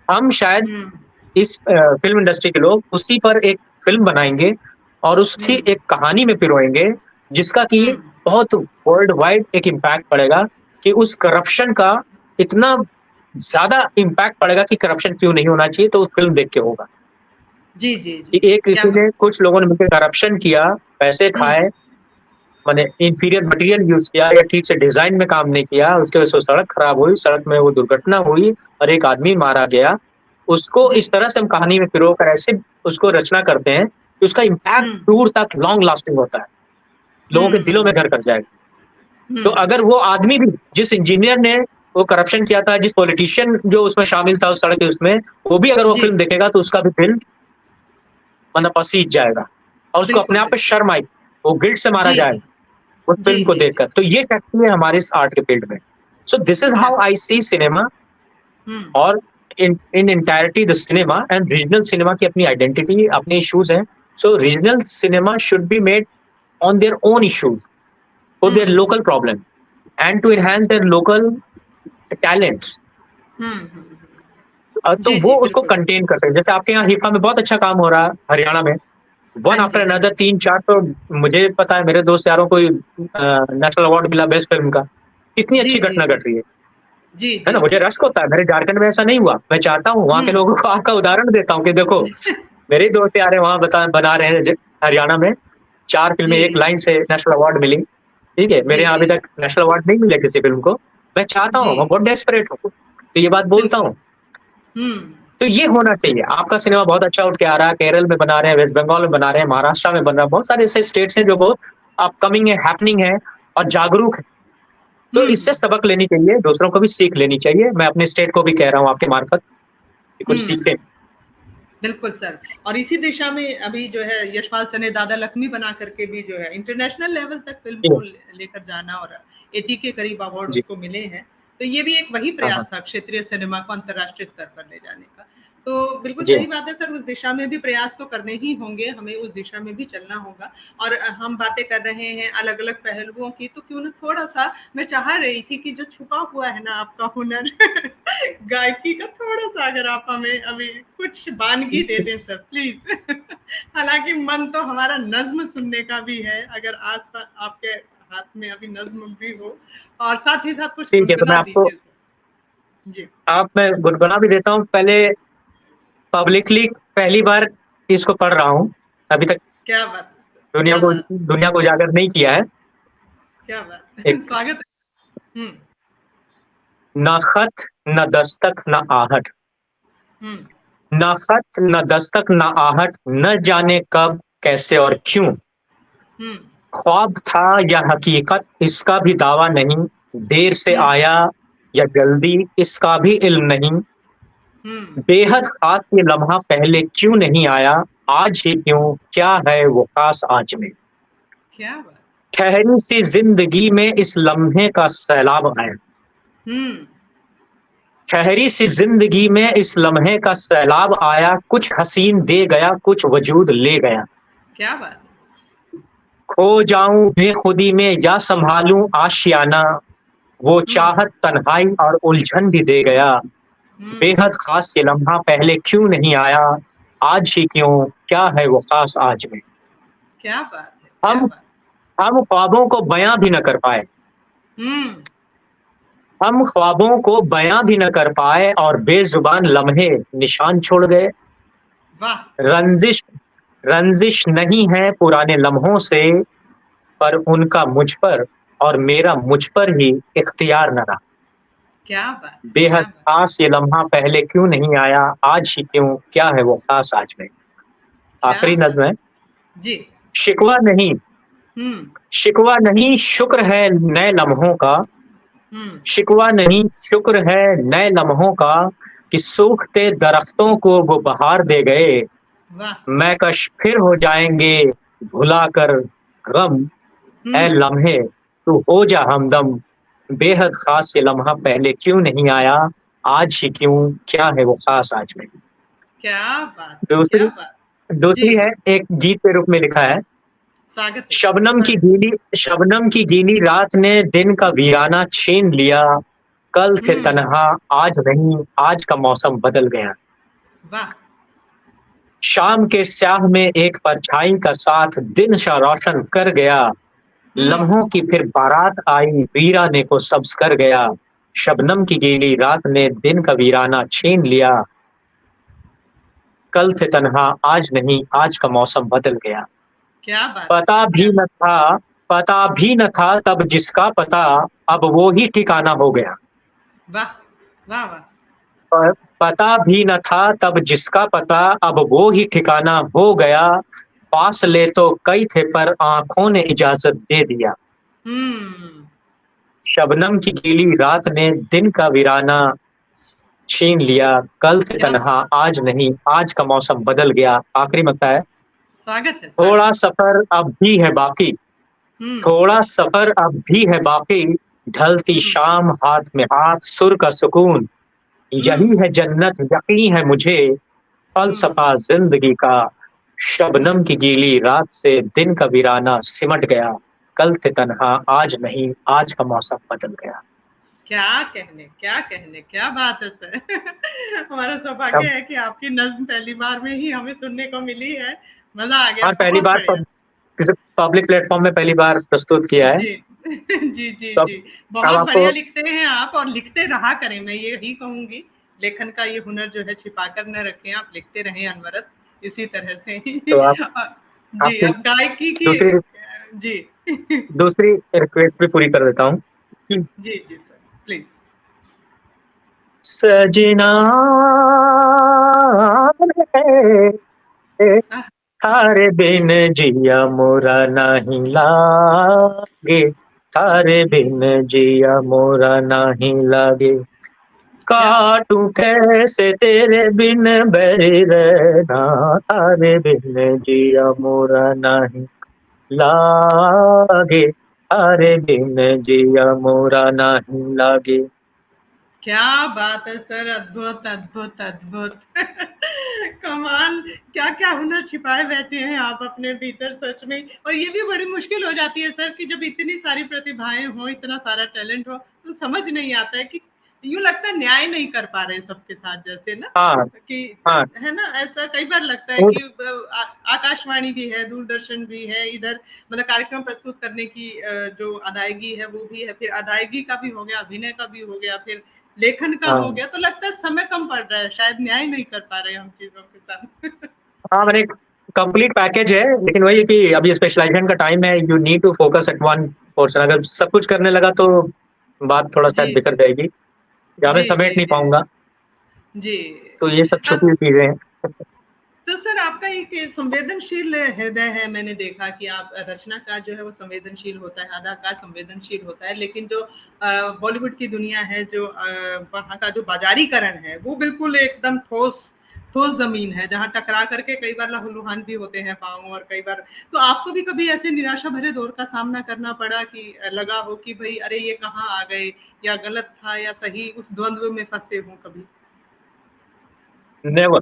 हम शायद इस फिल्म इंडस्ट्री के लोग उसी पर एक फिल्म बनाएंगे और उसकी एक कहानी में पिरोएंगे, जिसका कि बहुत वर्ल्ड वाइड एक इम्पैक्ट पड़ेगा, कि उस करप्शन का इतना ज्यादा इम्पैक्ट पड़ेगा कि करप्शन क्यों नहीं होना चाहिए, तो उस फिल्म देख के होगा। जी जी कि जी एक किसी ने, कुछ लोगों ने मिलकर करप्शन किया, पैसे खाए, माने इंफीरियर मटेरियल यूज किया या ठीक से डिजाइन में काम नहीं किया, उसके वजह से सड़क खराब हुई, सड़क में वो दुर्घटना हुई और एक आदमी मारा गया। उसको इस तरह से हम कहानी में पिरोकर ऐसे उसको रचना करते हैं कि उसका इम्पैक्ट दूर तक लॉन्ग लास्टिंग होता है, लोगों के दिलों में घर कर जाएगा। तो अगर वो आदमी भी, जिस इंजीनियर ने वो करप्शन किया था, जिस पॉलिटिशियन जो उसमें शामिल था उस सड़क के उसमें, वो भी अगर वो फिल्म देखेगा तो उसका भी दिल मतलब पसीज जाएगा और उसको अपने आप पे शर्म आई, वो गिल्ट से मारा जाएगा उस फिल्म को देखकर। तो ये शक्ति है हमारे इस आर्ट के फील्ड में। So this is how I see cinema, और in entirety the cinema and regional cinema की अपनी आइडेंटिटी, अपने इश्यूज हैं। So regional cinema should be made on their own issues, for their local problem and to enhance their local talents. तो वो उसको कंटेन कर सकते। जैसे आपके यहाँ हिफा में बहुत अच्छा काम हो रहा है, हरियाणा में, वन आफ्टर अनदर 3-4, तो मुझे पता है, मेरे दोस्त यारों को नेशनल अवार्ड मिला बेस्ट फिल्म का। कितनी अच्छी घटना घट रही है, है ना। मुझे रश्क होता है, मेरे झारखंड में ऐसा नहीं हुआ। मैं चाहता हूँ वहाँ के लोगों को आपका उदाहरण देता हूँ कि देखो मेरे दोस्त यार वहाँ बना रहे हैं हरियाणा में 4 फिल्में, एक लाइन से नेशनल अवार्ड मिली। ठीक है, मेरे यहाँ अभी तक नेशनल अवार्ड नहीं मिले किसी फिल्म को। मैं चाहता हूँ, मैं बहुत डेस्परेट हूँ, तो ये बात बोलता हूँ। तो ये होना चाहिए। आपका सिनेमा बहुत अच्छा उठ के आ रहा है, केरल में बना रहे हैं, वेस्ट बंगाल में बना रहे हैं, महाराष्ट्र में बन रहा है, बहुत सारे ऐसे स्टेट्स हैं जो बहुत अपकमिंग है, हैपनिंग है और जागरूक है। तो इससे सबक लेनी चाहिए, दूसरों को भी सीख लेनी चाहिए। मैं अपने स्टेट को भी कह रहा हूँ आपके मार्फत कि कुछ सीखें। बिल्कुल सर, और इसी दिशा में अभी जो है यशपाल सर ने दादा लक्ष्मी बना करके भी जो है इंटरनेशनल लेवल तक फिल्म को लेकर जाना, और 80 के करीब अवार्ड उसको मिले हैं। तो ये भी एक वही प्रयास था क्षेत्रीय सिनेमा को अंतर्राष्ट्रीय स्तर पर ले जाने का। तो बिल्कुल सही बात है सर, उस दिशा में भी प्रयास तो करने ही होंगे, हमें उस दिशा में भी चलना होगा। और हम बातें कर रहे हैं अलग अलग पहलुओं की, तो क्यों ना थोड़ा सा मैं चाह रही थी कि जो छुपा हुआ है ना आपका हुनर गायकी का, थोड़ा सा अगर आप हमें अभी कुछ वानगी दे दें सर प्लीज। हालांकि मन तो हमारा नज्म सुनने का भी है, अगर आस पास आपके हाथ में अभी नज्म भी हो, और साथ ही साथ कुछ ठीक है, तो मैं आपको जी मैं गुनगुना भी देता हूँ। पहले पब्लिकली पहली बार इसको पढ़ रहा हूँ, अभी तक क्या बात है, दुनिया को उजागर नहीं किया है। क्या बात है, स्वागत है। न खत न दस्तक न आहट, न खत न दस्तक न आहट, न जाने कब कैसे और क्यों, ख्वाब था या हकीकत इसका भी दावा नहीं, देर से आया या जल्दी इसका भी इल्म नहीं, बेहद खास ये लम्हा पहले क्यों नहीं आया, आज ही क्यों, क्या है वो खास आज में, क्या बात, ठहरी सी जिंदगी में इस लम्हे का सैलाब आया, ठहरी सी जिंदगी में इस लम्हे का सैलाब आया, कुछ हसीन दे गया कुछ वजूद ले गया, क्या बात, खो जाऊं बेखुदी में या संभालूं आशियाना, वो चाहत तन्हाई और उलझन भी दे गया, बेहद खास ये लम्हा पहले क्यों नहीं आया, आज ही क्यों, क्या है वो खास आज में। क्या बात है, हम ख्वाबों को बयां भी न कर पाए, हम ख्वाबों को बयां भी न कर पाए और बेजुबान लम्हे निशान छोड़ गए। रंजिश नहीं है पुराने लम्हों से, पर उनका मुझ पर और मेरा मुझ पर ही इख्तियार न रहा। क्या बात, बेहद खास ये लम्हा पहले क्यों नहीं आया, आज ही क्यों, क्या है वो खास आज में। आखिरी नज़्म है जी, शिकवा नहीं शुक्र है नए लम्हों का, शिकवा नहीं शुक्र है नए लम्हों का, कि सूखते दरख्तों को वो बहार दे गए, मैं कश फिर हो जाएंगे भुला कर गम, ऐ लम्हे तू हो जा हमदम, बेहद खास ये लम्हा पहले क्यों नहीं आया, आज ही क्यों, क्या है वो खास आज में। क्या बात, दूसरी क्या बात। दूसरी जी, है, एक गीत के रूप में लिखा है, स्वागत है, शबनम की गीली रात ने दिन का वीराना छीन लिया, कल थे हुँ, तन्हा आज नहीं, आज का मौसम बदल गया। वाह! शाम के स्याह में एक परछाई का साथ दिन सा रोशन कर गया, हुँ, लम्हों की फिर बारात आई वीराने को सब्ज कर गया। शबनम की गीली रात ने दिन का वीराना छीन लिया, कल थे तन्हा आज नहीं, आज का मौसम बदल गया। क्या बात है, पता भी क्या न था पता भी न था तब जिसका पता, अब वो ही ठिकाना हो गया। वाह! वाह, वाह! पता भी न था तब जिसका पता, अब वो ही ठिकाना हो गया। फासले तो कई थे पर आंखों ने इजाजत दे दिया। हुँ, शबनम की गीली रात ने दिन का वीराना छीन लिया, कल थे क्या तन्हा आज नहीं, आज का मौसम बदल गया। आखिरी मत्ता है, स्वागत है, थोड़ा स्वागत। सफर अब भी है बाकी, हुँ, थोड़ा सफर अब भी है बाकी, ढलती हुँ, शाम हाथ में हाथ सुर का सुकून, हुँ, यही है जन्नत यकीन है मुझे, हुँ, फलसफा जिंदगी का। हुँ। शबनम की गीली रात से दिन का वीराना सिमट गया, कल थे तन्हा आज नहीं, आज का मौसम बदल गया। क्या कहने, क्या बात है सर। हमारा सौभाग्य अब है कि आपकी नज़्म पहली बार में ही हमें सुनने को मिली है। मज़ा आ गया, हाँ, पहली बहुत बार बढ़िया। किसी पब्लिक प्लेटफॉर्म में पहली बार प्रस्तुत किया है। जी। जी, जी, तो जी। अब बहुत आपको बढ़िया लिखते हैं आप और लिखते रहा करें, मैं यही कहूँगी। लेखन का ये हुनर जो है छिपा कर न रखें, आप लिखते रहें अनवरत, इसी तरह से ही। तो आप जी, आपकी अब गायकी की दूसरी जी। दूसरी रिक्वेस्ट भी पूरी कर देता हूँ। जी, जी सर, प्लीज़। सजना रे, आह! थारे बिन जिया मोरा नहीं लागे, थारे जी। बिन जिया मोरा नहीं लागे। क्या बात! काटू कैसे तेरे बिन बैरी रहना, थारे बिन जिया मोरा नहीं लागे, थारे बिन जिया मोरा नहीं लागे। क्या बात है सर, अद्भुत, अद्भुत, अद्भुत। कमाल, क्या-क्या हुनर छिपाए बैठे हैं आप अपने भीतर सच में। और ये भी बड़ी मुश्किल हो जाती है सर कि जब इतनी सारी प्रतिभाएँ हों, इतना सारा टैलेंट हो, तो समझ नहीं आता है कि यूँ लगता है न्याय नहीं कर पा रहे हैं सबके साथ जैसे ना, हाँ, कि हाँ, है ना? ऐसा कई बार लगता है वो कि आकाशवाणी भी है, दूरदर्शन भी है, इधर मतलब कार्यक्रम प्रस्तुत करने की जो अदायगी है वो भी है, फिर अदायगी का भी हो गया, अभिनय का भी हो गया, फिर लेखन का हो हाँ, गया, तो लगता है समय कम पड़ रहा है, शायद न्याय नहीं कर पा रहे हैं हम चीज़ों के साथ। हाँ, मैंने कंप्लीट पैकेज है, लेकिन वही है कि अभी स्पेशलाइज़ेशन का टाइम है, you need to focus at one portion. अगर सब कुछ करने लगा तो बात थोड़ा जी, शायद बिखर जाएगी, या मैं जी, जी, समेट नहीं जी, पाऊँगा, जी। तो ये सब अब छुपी हुई चीज़ें हैं। तो सर आपका एक ये संवेदनशील हृदय है, मैंने देखा कि आप रचनाकार जो है वो संवेदनशील होता है, अदाकार संवेदनशील होता है, लेकिन जो बॉलीवुड की दुनिया है, जो वहाँ का जो बाज़ारीकरण है, वो बिल्कुल एकदम ठोस ठोस ज़मीन है, जहाँ टकरा करके कई बार लहूलुहान भी होते हैं पाँव और कई बार तो आपको भी कभी ऐसे निराशा भरे दौर का सामना करना पड़ा कि लगा हो कि भई अरे! ये कहाँ आ गए या गलत था या सही, उस द्वंद्व में फँसे हों कभी? Never,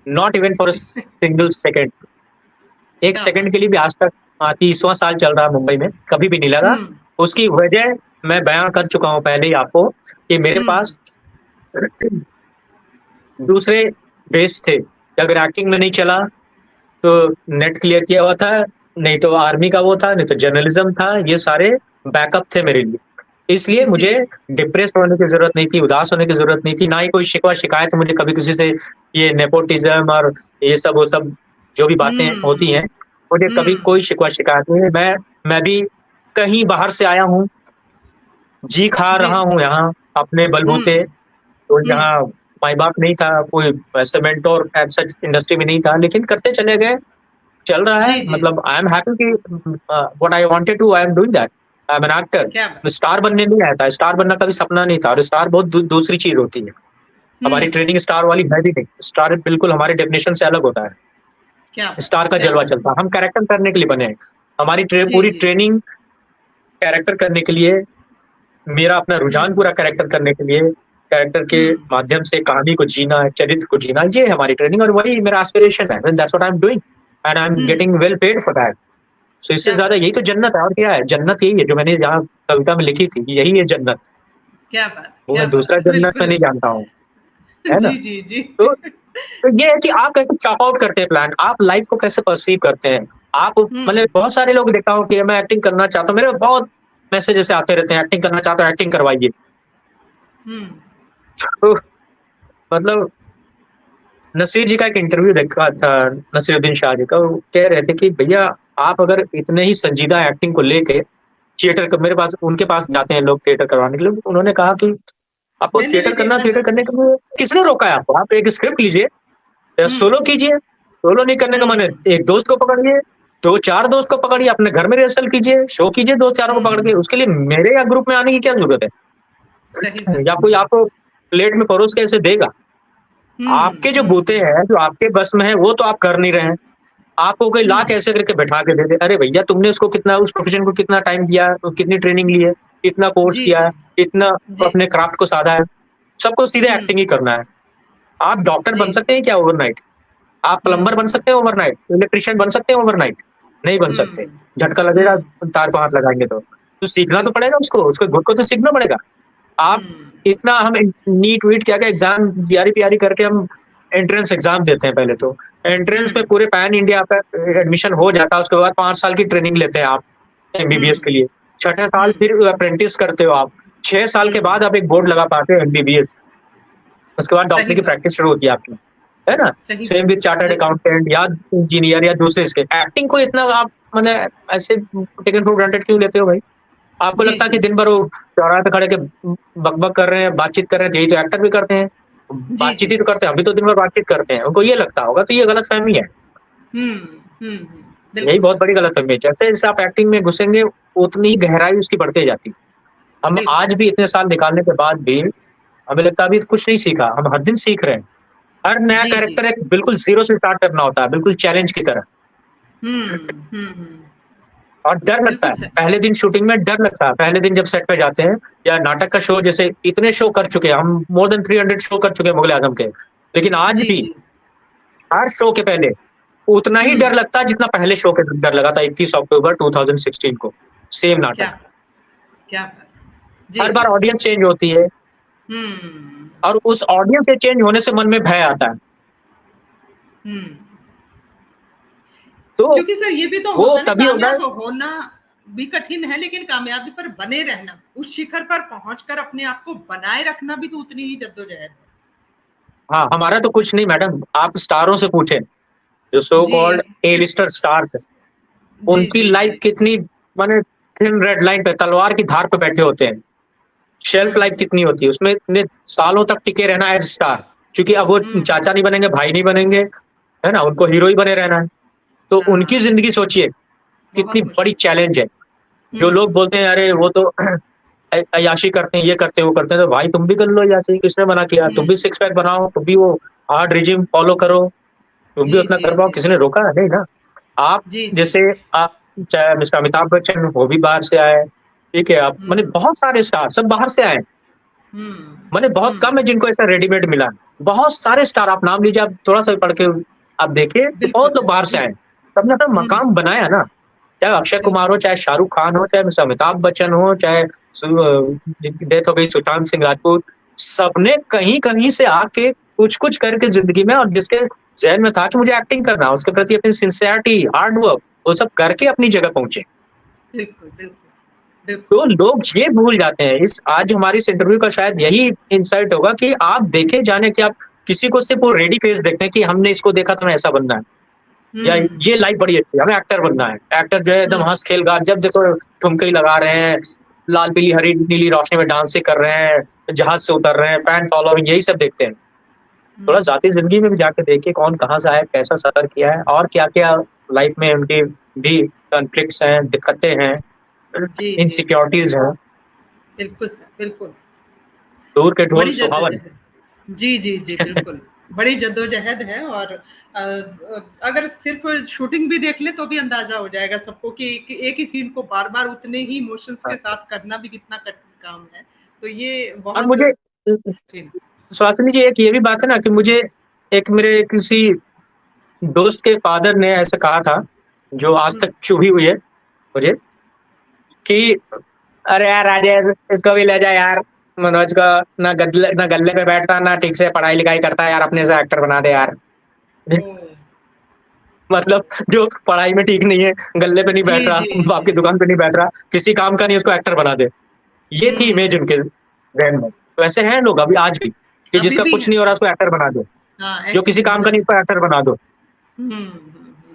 not even for a single second. एक क्या बात सेकंड के है! लिए भी आज तक 30वां साल चल रहा है मुंबई में, कभी भी नहीं लगा। हुँ, उसकी वजह मैं बयाँ कर चुका हूँ पहले ही आपको, कि मेरे हुँ, पास दूसरे बेस थे, कि अगर एक्टिंग में नहीं चला तो नेट क्लियर किया हुआ था, नहीं तो आर्मी का वो था, नहीं तो जर्नलिज्म था, ये सारे बैकअप थे मेरे लिए। इसलिए मुझे इसीलिए। डिप्रेस होने की ज़रूरत नहीं थी, उदास होने की ज़रूरत नहीं थी, ना ही कोई शिकवा-शिकायत मुझे कभी किसी से, ये नेपोटिज़्म और ये सब वो सब जो भी बातें होती हुँ, हैं, मुझे कभी हुँ, कोई शिकवा-शिकायत नहीं है। मैं भी कहीं बाहर से आया हूँ, जी खा जी, रहा हूँ यहाँ अपने हुँ, बलबूते, तो हुँ, यहाँ माँ-बाप नहीं था, कोई ऐसे मेंटर एज़ सच इंडस्ट्री में नहीं था, लेकिन करते चले गए। चल रहा है, जी, जी, मतलब आई एम हैप्पी कि what I wanted to I am doing that. I am an actor. क्या बात! स्टार बनने नहीं आया था, स्टार बनना कभी सपना नहीं था, और स्टार बहुत दूसरी चीज़ होती है। हमारी हुँ, ट्रेनिंग स्टार वाली है भी नहीं। स्टार बिल्कुल हमारे डेफिनिशन से अलग होता है। क्या बात स्टार है! का क्या जलवा बात चलता है, हम कैरेक्टर करने के लिए बने हैं। हमारी जी, पूरी जी, ट्रेनिंग कैरेक्टर करने के लिए, मेरा अपना हुँ, रुझान पूरा कैरेक्टर करने के लिए, कैरेक्टर के माध्यम से कहानी को जीना, चरित्र को जीना, ये है हमारी ट्रेनिंग और वही मेरा एस्पिरेशन है। That's what I am doing and I am getting well paid for that. So इससे क्या ज्यादा बात यही तो जन्नत है, और क्या है? जन्नत यही है जो मैंने यहाँ कविता में लिखी थी, यही है जन्नत। क्या बात वो क्या मैं दूसरा बात जन्नत में बिल्कुल नहीं जानता हूँ, है ना? जी जी जी तो ये है कि आप कैसे चॉप आउट करते हैं प्लान, आप लाइफ को कैसे परसीव करते हैं। आप मतलब बहुत सारे लोग देखता हूँ कि मैं एक्टिंग करना चाहता हूँ, मेरे बहुत मैसेज ऐसे आते रहते हैं, एक्टिंग करना चाहता हूँ, एक्टिंग करवाइए। तो मतलब नसीर जी का एक इंटरव्यू देखा था, नसीरुद्दीन शाह जी का, वो कह रहे थे कि भैया आप अगर इतने ही संजीदा एक्टिंग को लेके थिएटर का, मेरे पास उनके पास जाते हैं लोग थिएटर करवाने के लिए, उन्होंने कहा कि आपको मैंने भी थिएटर करना, देखा थिएटर था करने सर के लिए किसने रोका है आपको? आप एक स्क्रिप्ट लीजिए या सोलो कीजिए। सोलो नहीं करने का मन है, एक दोस्त को पकड़िए, 2-4 दोस्त को पकड़िए, अपने घर में रिहर्सल कीजिए, शो कीजिए 2-4 को पकड़ के। उसके लिए मेरे या ग्रुप में आने की क्या जरूरत सही है? बात या कोई आपको प्लेट में परोस के ऐसे देगा? आपके जो बूते हैं, जो आपके बस में है, वो तो आप कर नहीं रहे हैं। आपको कोई ला के ऐसे करके बैठा के दे दे, अरे भैया तुमने उसको कितना, उस प्रोफेशन को कितना टाइम दिया, कितनी ट्रेनिंग ली है, कितना कोर्स जी किया है, जी कितना जी अपने क्राफ्ट को साधा है। सबको सीधे एक्टिंग ही करना है। आप डॉक्टर जी बन सकते हैं क्या ओवरनाइट? आप प्लम्बर बन सकते हैं ओवरनाइट? इलेक्ट्रिशियन बन सकते हैं ओवरनाइट? नहीं बन सकते। झटका लगेगा तार को हाथ लगाएंगे तो सीखना तो पड़ेगा उसको, उसके गुण को तो सीखना पड़ेगा। आप इतना हम नीट वीट क्या क्या एग्जाम जीआरई पीआरई करके हम एंट्रेंस एग्जाम देते हैं पहले तो। एंट्रेंस पे पूरे पैन इंडिया पे एडमिशन हो जाता है, उसके बाद 5 साल की ट्रेनिंग लेते हैं आप एमबीबीएस के लिए। छठे साल फिर अप्रेंटिस करते हो आप। 6 साल के बाद आप एक बोर्ड लगा पाते हो एमबीबीएस। उसके बाद डॉक्टर सही की बात प्रैक्टिस शुरू होती है आपकी, है ना? सही सेम विद चार्टर्ड अकाउंटेंट या इंजीनियर या दूसरे इसके। एक्टिंग को इतना आप माने ऐसे टेकन फॉर ग्रांटेड क्यों लेते हो भाई? आपको जी लगता है कि जी दिन भर वो चौराहे पे खड़े के बक-बक कर रहे हैं, बातचीत कर रहे हैं, यही तो एक्टर भी करते हैं। जी बातचीत जी ही तो करते हैं, हम भी तो दिन भर बातचीत करते हैं। उनको ये लगता होगा, तो ये गलतफ़हमी है। यही बिल्कुल बहुत बड़ी गलतफ़हमी है। जैसे-जैसे आप एक्टिंग में घुसेंगे, उतनी ही गहराई उसकी बढ़ती जाती है। हम बिल्कुल आज भी इतने साल निकालने के बाद भी हमें लगता है अभी कुछ नहीं सीखा, हम हर दिन सीख रहे हैं। हर नया जी जी कैरेक्टर एक बिल्कुल ज़ीरो से स्टार्ट करना होता है, बिल्कुल चैलेंज की तरह। हम्म और डर लगता बिल्कुल है, सर पहले दिन शूटिंग में डर लगता है, पहले दिन जब सेट पे जाते हैं या नाटक का शो, जैसे इतने शो कर चुके हैं हम, मोर देन 300 शो कर चुके हैं मुगले आज़म के। लेकिन आज जी भी जी हर शो के पहले उतना ही डर लगता है जितना पहले शो के डर लगा था 21 अक्टूबर 2016 को, सेम क्या नाटक। क्या बात जी हर जी बार ऑडियंस चेंज होती है हम्म और उस ऑडियंस के चेंज होने से मन में भय आता है। हम्म तो क्योंकि सर ये भी तो वो होता है ना, तभी होता है। कामयाब होना भी कठिन है लेकिन कामयाबी पर बने रहना, उस शिखर पर पहुंचकर अपने आप को बनाए रखना भी तो उतनी ही जद्दोजहद है। हाँ, हमारा तो कुछ नहीं मैडम, आप स्टारों से पूछें, जो सो जी कॉल्ड ए लिस्टर स्टार्स हैं, जी उनकी जी लाइफ जी कितनी माने थिन रेड लाइन पे, तलवार की धार पे बैठे होते हैं। शेल्फ लाइफ कितनी होती है, उसमें इतने सालों तक टिके रहना एज़ स्टार, क्योंकि अब वो चाचा नहीं बनेंगे, भाई नहीं बनेंगे, है ना? उनको हीरो ही बने रहना है। तो उनकी हाँ ज़िंदगी सोचिए, कितनी बहुत बड़ी मुश्किल चैलेंज है। जो लोग बोलते हैं अरे वो तो अय्याशी करते हैं, ये करते हैं, वो करते हैं, तो भाई तुम भी कर लो अय्याशी, किसने मना किया? तुम भी सिक्स पैक बनाओ, तुम भी वो हार्ड रिजिम फॉलो करो, तुम भी जी उतना जी कर पाओ, जी किसी ने रोका है? नहीं ना। आप जी जी जैसे आप चाहे मिस्टर अमिताभ बच्चन, वो भी बाहर से आए, ठीक है? आप माने बहुत सारे स्टार सब बाहर से आए। माने बहुत कम है जिनको ऐसा रेडीमेड मिला। बहुत सारे स्टार आप नाम लीजिए, आप थोड़ा-सा पढ़ के आप देखिए, तो बिल्कुल बहुत लोग सर बाहर से आए। सबने अपना मकाम बनाया ना, चाहे अक्षय कुमार हो, चाहे शाहरुख खान हो, चाहे मिस्टर अमिताभ बच्चन हो, चाहे जिनकी डेथ हो गई सुशांत सिंह राजपूत, सबने कहीं-कहीं से आके कुछ-कुछ करके ज़िंदगी में, और जिसके ज़हन में था कि मुझे एक्टिंग करना है, उसके प्रति अपनी सिंसियरिटी, हार्ड वर्क, वो सब करके अपनी जगह पहुँचे। बिल्कुल बिल्कुल तो बिल्कुल लोग ये भूल जाते हैं, इस आज हमारी इस इंटरव्यू का शायद यही इनसाइट होगा कि आप देखे जाने कि आप किसी को सिर्फ़ वो रेडी फेस देखते हैं कि हमने इसको देखा तो हमें ऐसा बनना है, या ये लाइफ़ बड़ी अच्छी है, हमें एक्टर बनना है। एक्टर जो है एकदम हँस खेल गा, जब देखो ठुमके ही लगा रहे हैं, लाल पीली हरी नीली रोशनी में डांस ही कर रहे हैं, जहाज़ से उतर रहे हैं, फैन फॉलोइंग यही सब देखते हैं। थोड़ा ज़ाती ज़िंदगी में भी जाके देखिए कौन कहाँ से आया, कैसा सफ़र किया है और क्या-क्या लाइफ़ में उनकी भी कॉन्फ्लिक्ट्स हैं, दिक्कतें हैं, जी जी जी इनसिक्योरिटीज़ हैं। बिल्कुल सर बिल्कुल दूर के ढोल बड़ी सुहावन। जद्दोजहद जी जी जी बिल्कुल बड़ी जद्दोजहद है और अगर सिर्फ शूटिंग भी देख ले तो भी अंदाजा हो जाएगा सबको कि एक ही सीन को बार बार उतने ही इमोशंस के साथ करना भी कितना कठिन काम है, तो ये और बहुत मुझे स्वातिनी जी, एक ये भी बात है ना कि मुझे एक मेरे किसी दोस्त के फादर ने ऐसे कहा था, जो आज तक चुभी हुई है मुझे, कि अरे यार राजेश, इसको भी ले जा यार, मनोज को, ना गल्ले पे बैठता, ना ठीक से पढ़ाई लिखाई करता है यार, अपने से एक्टर बना दे यार। मतलब जो पढ़ाई में ठीक नहीं है, गल्ले पे नहीं बैठ रहा, बाप की दुकान पे नहीं बैठ रहा, किसी काम का नहीं, उसको एक्टर बना दे। ये थी इमेज उनके जहन में। तो ऐसे हैं लोग अभी आज भी, कि जिसका कुछ नहीं हो रहा उसको एक्टर बना दो, जो किसी काम का नहीं उसको एक्टर बना दो।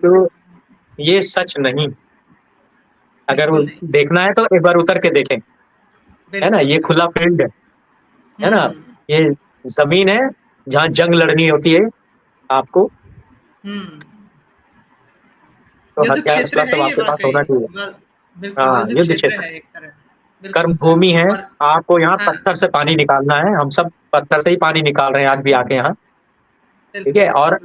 तो ये सच नहीं। अगर वो देखना है तो एक बार उतर के देखें, है ना। ये खुला फील्ड है ना, ये जमीन है जहाँ जंग लड़नी होती है आपको। तो हथियार सब आपके पास होना चाहिए। हाँ, युद्ध क्षेत्र है, कर्म भूमि है। आपको यहाँ पत्थर से पानी निकालना है। हम सब पत्थर से ही पानी निकाल रहे हैं आज भी आके यहाँ, ठीक है। और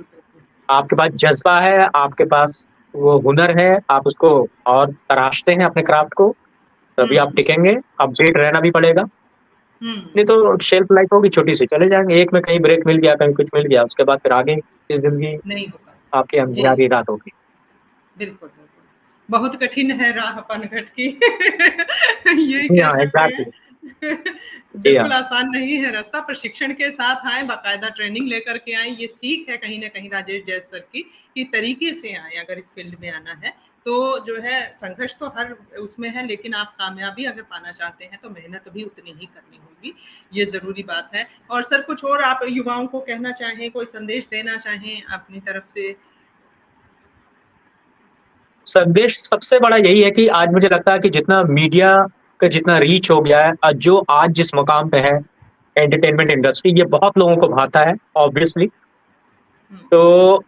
आपके पास जज्बा है, आपके पास वो हुनर है, आप उसको और तराशते हैं अपने क्राफ्ट को, तभी आप टिकेंगे। अपडेट रहना भी पड़ेगा, नहीं तो शेल्फ लाइफ होगी छोटी सी, चले जाएंगे। एक में कहीं ब्रेक मिल गया, कहीं कुछ मिल गया, उसके बाद फिर आगे की जिंदगी आपकी अंधियारी रात होगी। बिल्कुल बिल्कुल, बहुत कठिन है राह पनघट की। ये बिल्कुल आसान नहीं है रास्ता। प्रशिक्षण के साथ आए, बाकायदा ट्रेनिंग लेकर के आए। ये सीख है कहीं ना कहीं राजेश जैस सर की, कि तरीके से आए। अगर इस फील्ड में आना है तो जो है संघर्ष तो हर उसमें है, लेकिन आप कामयाबी अगर पाना चाहते हैं तो मेहनत भी उतनी ही करनी होगी, ये जरूरी बात है। और सर कुछ और आप युवाओं को कहना चाहें, कोई संदेश देना चाहें अपनी तरफ से? संदेश सबसे बड़ा यही है कि आज मुझे लगता है कि जितना मीडिया का जितना रीच हो गया है, जो आज जिस मुकाम पे है एंटरटेनमेंट इंडस्ट्री, ये बहुत लोगों को भाता है ऑब्वियसली। तो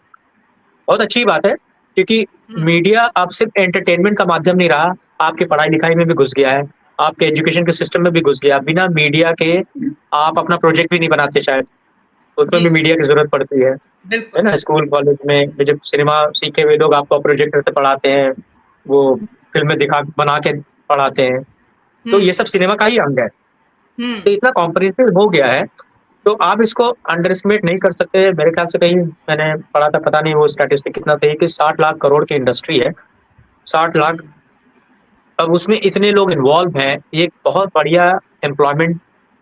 बहुत अच्छी बात है, क्योंकि मीडिया अब सिर्फ एंटरटेनमेंट का माध्यम नहीं रहा, आपकी पढ़ाई लिखाई में भी घुस गया है, आपके एजुकेशन के सिस्टम में भी घुस गया। बिना मीडिया के आप अपना प्रोजेक्ट भी नहीं बनाते शायद, उसमें भी मीडिया की जरूरत पड़ती है ना। स्कूल कॉलेज में जब सिनेमा सीखे हुए लोग आपको प्रोजेक्टर से पढ़ाते हैं, वो फिल्में बना के पढ़ाते हैं, तो ये सब सिनेमा का ही अंग है। तो इतना कॉम्प्रिहेंसिव हो गया है, तो आप इसको अंडर एस्टिमेट नहीं कर सकते। मेरे ख्याल से कहीं मैंने पढ़ा था, पता नहीं वो स्टैटिस्टिक कितना सही, कि 60 लाख करोड़ की इंडस्ट्री है, 60 लाख। अब उसमें इतने लोग इन्वॉल्व हैं, ये एक बहुत बढ़िया एम्प्लॉयमेंट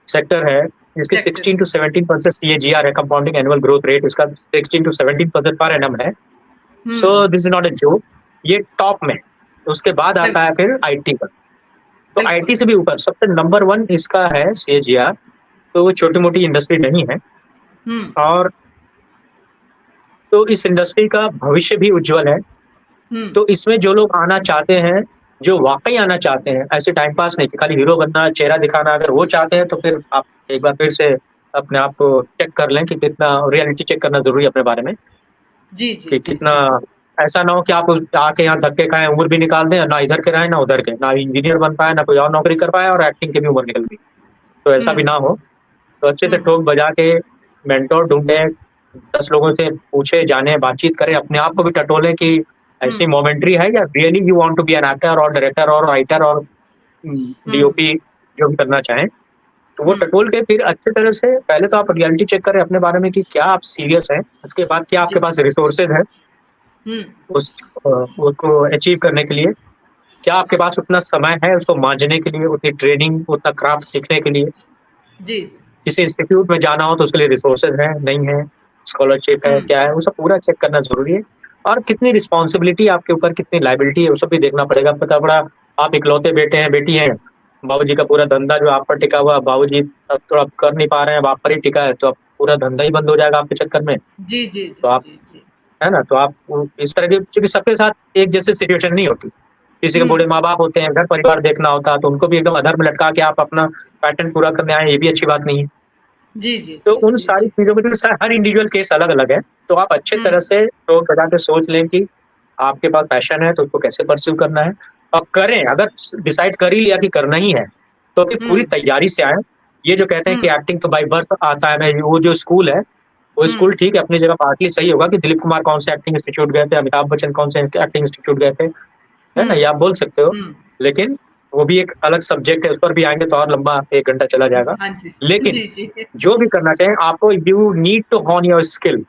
सेक्टर है, जिसके 16 to 17% CAGR है, कंपाउंडिंग एनुअल ग्रोथ रेट इसका 16 to 17% पर एनम है। सो this is not a joke, ये टॉप में। उसके बाद आता है फिर IT का, तो IT से भी ऊपर सबसे नंबर 1 इसका है CAGR। तो वो छोटी मोटी इंडस्ट्री नहीं है, और तो इस इंडस्ट्री का भविष्य भी उज्जवल है। तो इसमें जो लोग आना चाहते हैं, जो वाकई आना चाहते हैं, ऐसे टाइम पास नहीं कि खाली हीरो बनना, चेहरा दिखाना, अगर वो चाहते हैं तो फिर आप एक बार फिर से अपने आप को चेक कर लें कि कितना रियलिटी चेक करना जरूरी है अपने बारे में। जी कि कितना ऐसा ना हो कि आप आके यहाँ धक्के खाएं, उम्र भी निकाल दें, ना इधर के रहे ना उधर के, ना इंजीनियर बन पाए, ना कोई और नौकरी कर पाए, और एक्टिंग की भी उम्र निकल गई। तो ऐसा भी ना हो। तो अच्छे से ठोक बजा के मेंटोर ढूंढे, 10 लोगों से पूछे, जाने, बातचीत करें, अपने आप को भी टटोलें कि ऐसी मोमेंट्री है या really you want to be an actor और डायरेक्टर और राइटर और DOP जो भी करना चाहें। तो वो टटोल के फिर अच्छे तरह से पहले तो आप रियलिटी चेक करें अपने बारे में कि क्या आप सीरियस हैं, उसके बाद क्या आपके पास रिसोर्सेज है उसको अचीव करने के लिए, क्या आपके पास उतना समय है उसको मांझने के लिए, उतनी ट्रेनिंग, उतना क्राफ्ट सीखने के लिए। जी, किसी इंस्टीट्यूट में जाना हो तो उसके लिए रिसोर्सेज है नहीं है, स्कॉलरशिप है क्या है, वो सब पूरा चेक करना जरूरी है। और कितनी रिस्पॉन्सिबिलिटी आपके ऊपर, कितनी लाइबिलिटी है, वो सब भी देखना पड़ेगा। पता पड़ा आप इकलौते बेटे हैं, बेटी हैं, बाबूजी का पूरा धंधा जो आप पर टिका हुआ, बाबूजी अब थोड़ा कर नहीं पा रहे हैं, आप पर ही टिका है, तो अब पूरा धंधा ही बंद हो जाएगा आपके चक्कर में। जी जी, तो आप है ना, तो आप इस तरह की, क्योंकि सबके साथ एक जैसे सिचुएशन नहीं होती। किसी के बूढ़े माँ बाप होते हैं, घर परिवार देखना होता है, तो उनको भी एकदम अधर में लटका के आप अपना पैटर्न पूरा करने आए, ये भी अच्छी बात नहीं है। जी जी, तो उन सारी चीजों को, हर इंडिविजुअल केस अलग अलग है, तो आप अच्छे तरह से तो बता के सोच लें कि आपके पास पैशन है तो उसको कैसे परस्यू करना है, और करें। अगर डिसाइड कर ही लिया कि करना ही है तो फिर पूरी तैयारी से आए। ये जो कहते हैं कि एक्टिंग तो बाय बर्थ आता है, वो जो स्कूल है वो स्कूल ठीक है अपनी जगह, पार्टली सही होगा कि दिलीप कुमार कौन से एक्टिंग इंस्टीट्यूट गए थे, अमिताभ बच्चन कौन से एक्टिंग इंस्टीट्यूट गए थे, है ना, ये आप बोल सकते हो। लेकिन वो भी एक अलग सब्जेक्ट है, उस पर भी आएंगे तो और लंबा 1 घंटा चला जाएगा। हाँ जी। लेकिन जी, जी। जो भी करना चाहें आपको, you need to hone your skill.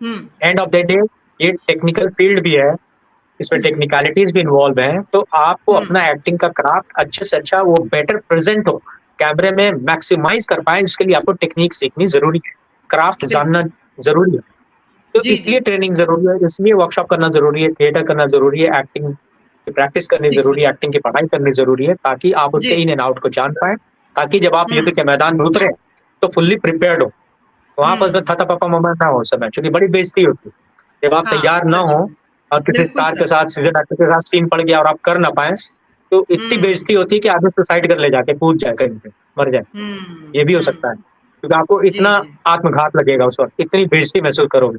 हुँ, एंड ऑफ द डे ये टेक्निकल फील्ड भी है, इसमें हुँ, टेक्निकलिटीज भी इन्वॉल्व हैं, तो आपको हुँ, अपना एक्टिंग का क्राफ्ट अच्छे से अच्छा वो बेटर प्रेजेंट हो, कैमरे में मैक्सिमाइज कर पाए, इसके लिए आपको टेक्निक सीखनी जरूरी है, क्राफ्ट बिल्कुल। जानना जरूरी है। तो जी, जी, इसलिए ट्रेनिंग जरूरी है, इसलिए वर्कशॉप करना जरूरी है, थिएटर करना जरूरी है, एक्टिंग की प्रैक्टिस करनी सीखना। जरूरी है, एक्टिंग की पढ़ाई करनी जरूरी है, ताकि आप उसके जी, इन एंड आउट को जान पाए, ताकि जब आप युद्ध हुँ, के मैदान में उतरे तो फुल्ली प्रिपेयर्ड हो, वहां पर हुँ, थता पपा ममा ना हो उस समय, क्योंकि बड़ी बेइज्जती होती है जब आप हाँ, तैयार ना सच हो में। और किसी बिल्कुल स्टार के सच। साथ, सीजन एक्टर के साथ सीन पड़ गया और आप कर ना पाए, तो इतनी हुँ, बेइज्जती होती है कि आदमी सुसाइड कर ले जाके कूद जाए कहीं पे, मर जाए। हुँ, ये भी हो सकता है, हुँ। क्योंकि आपको जी, इतना जी। आत्मघात लगेगा उस वक्त, इतनी बेइज्जती महसूस करोगे।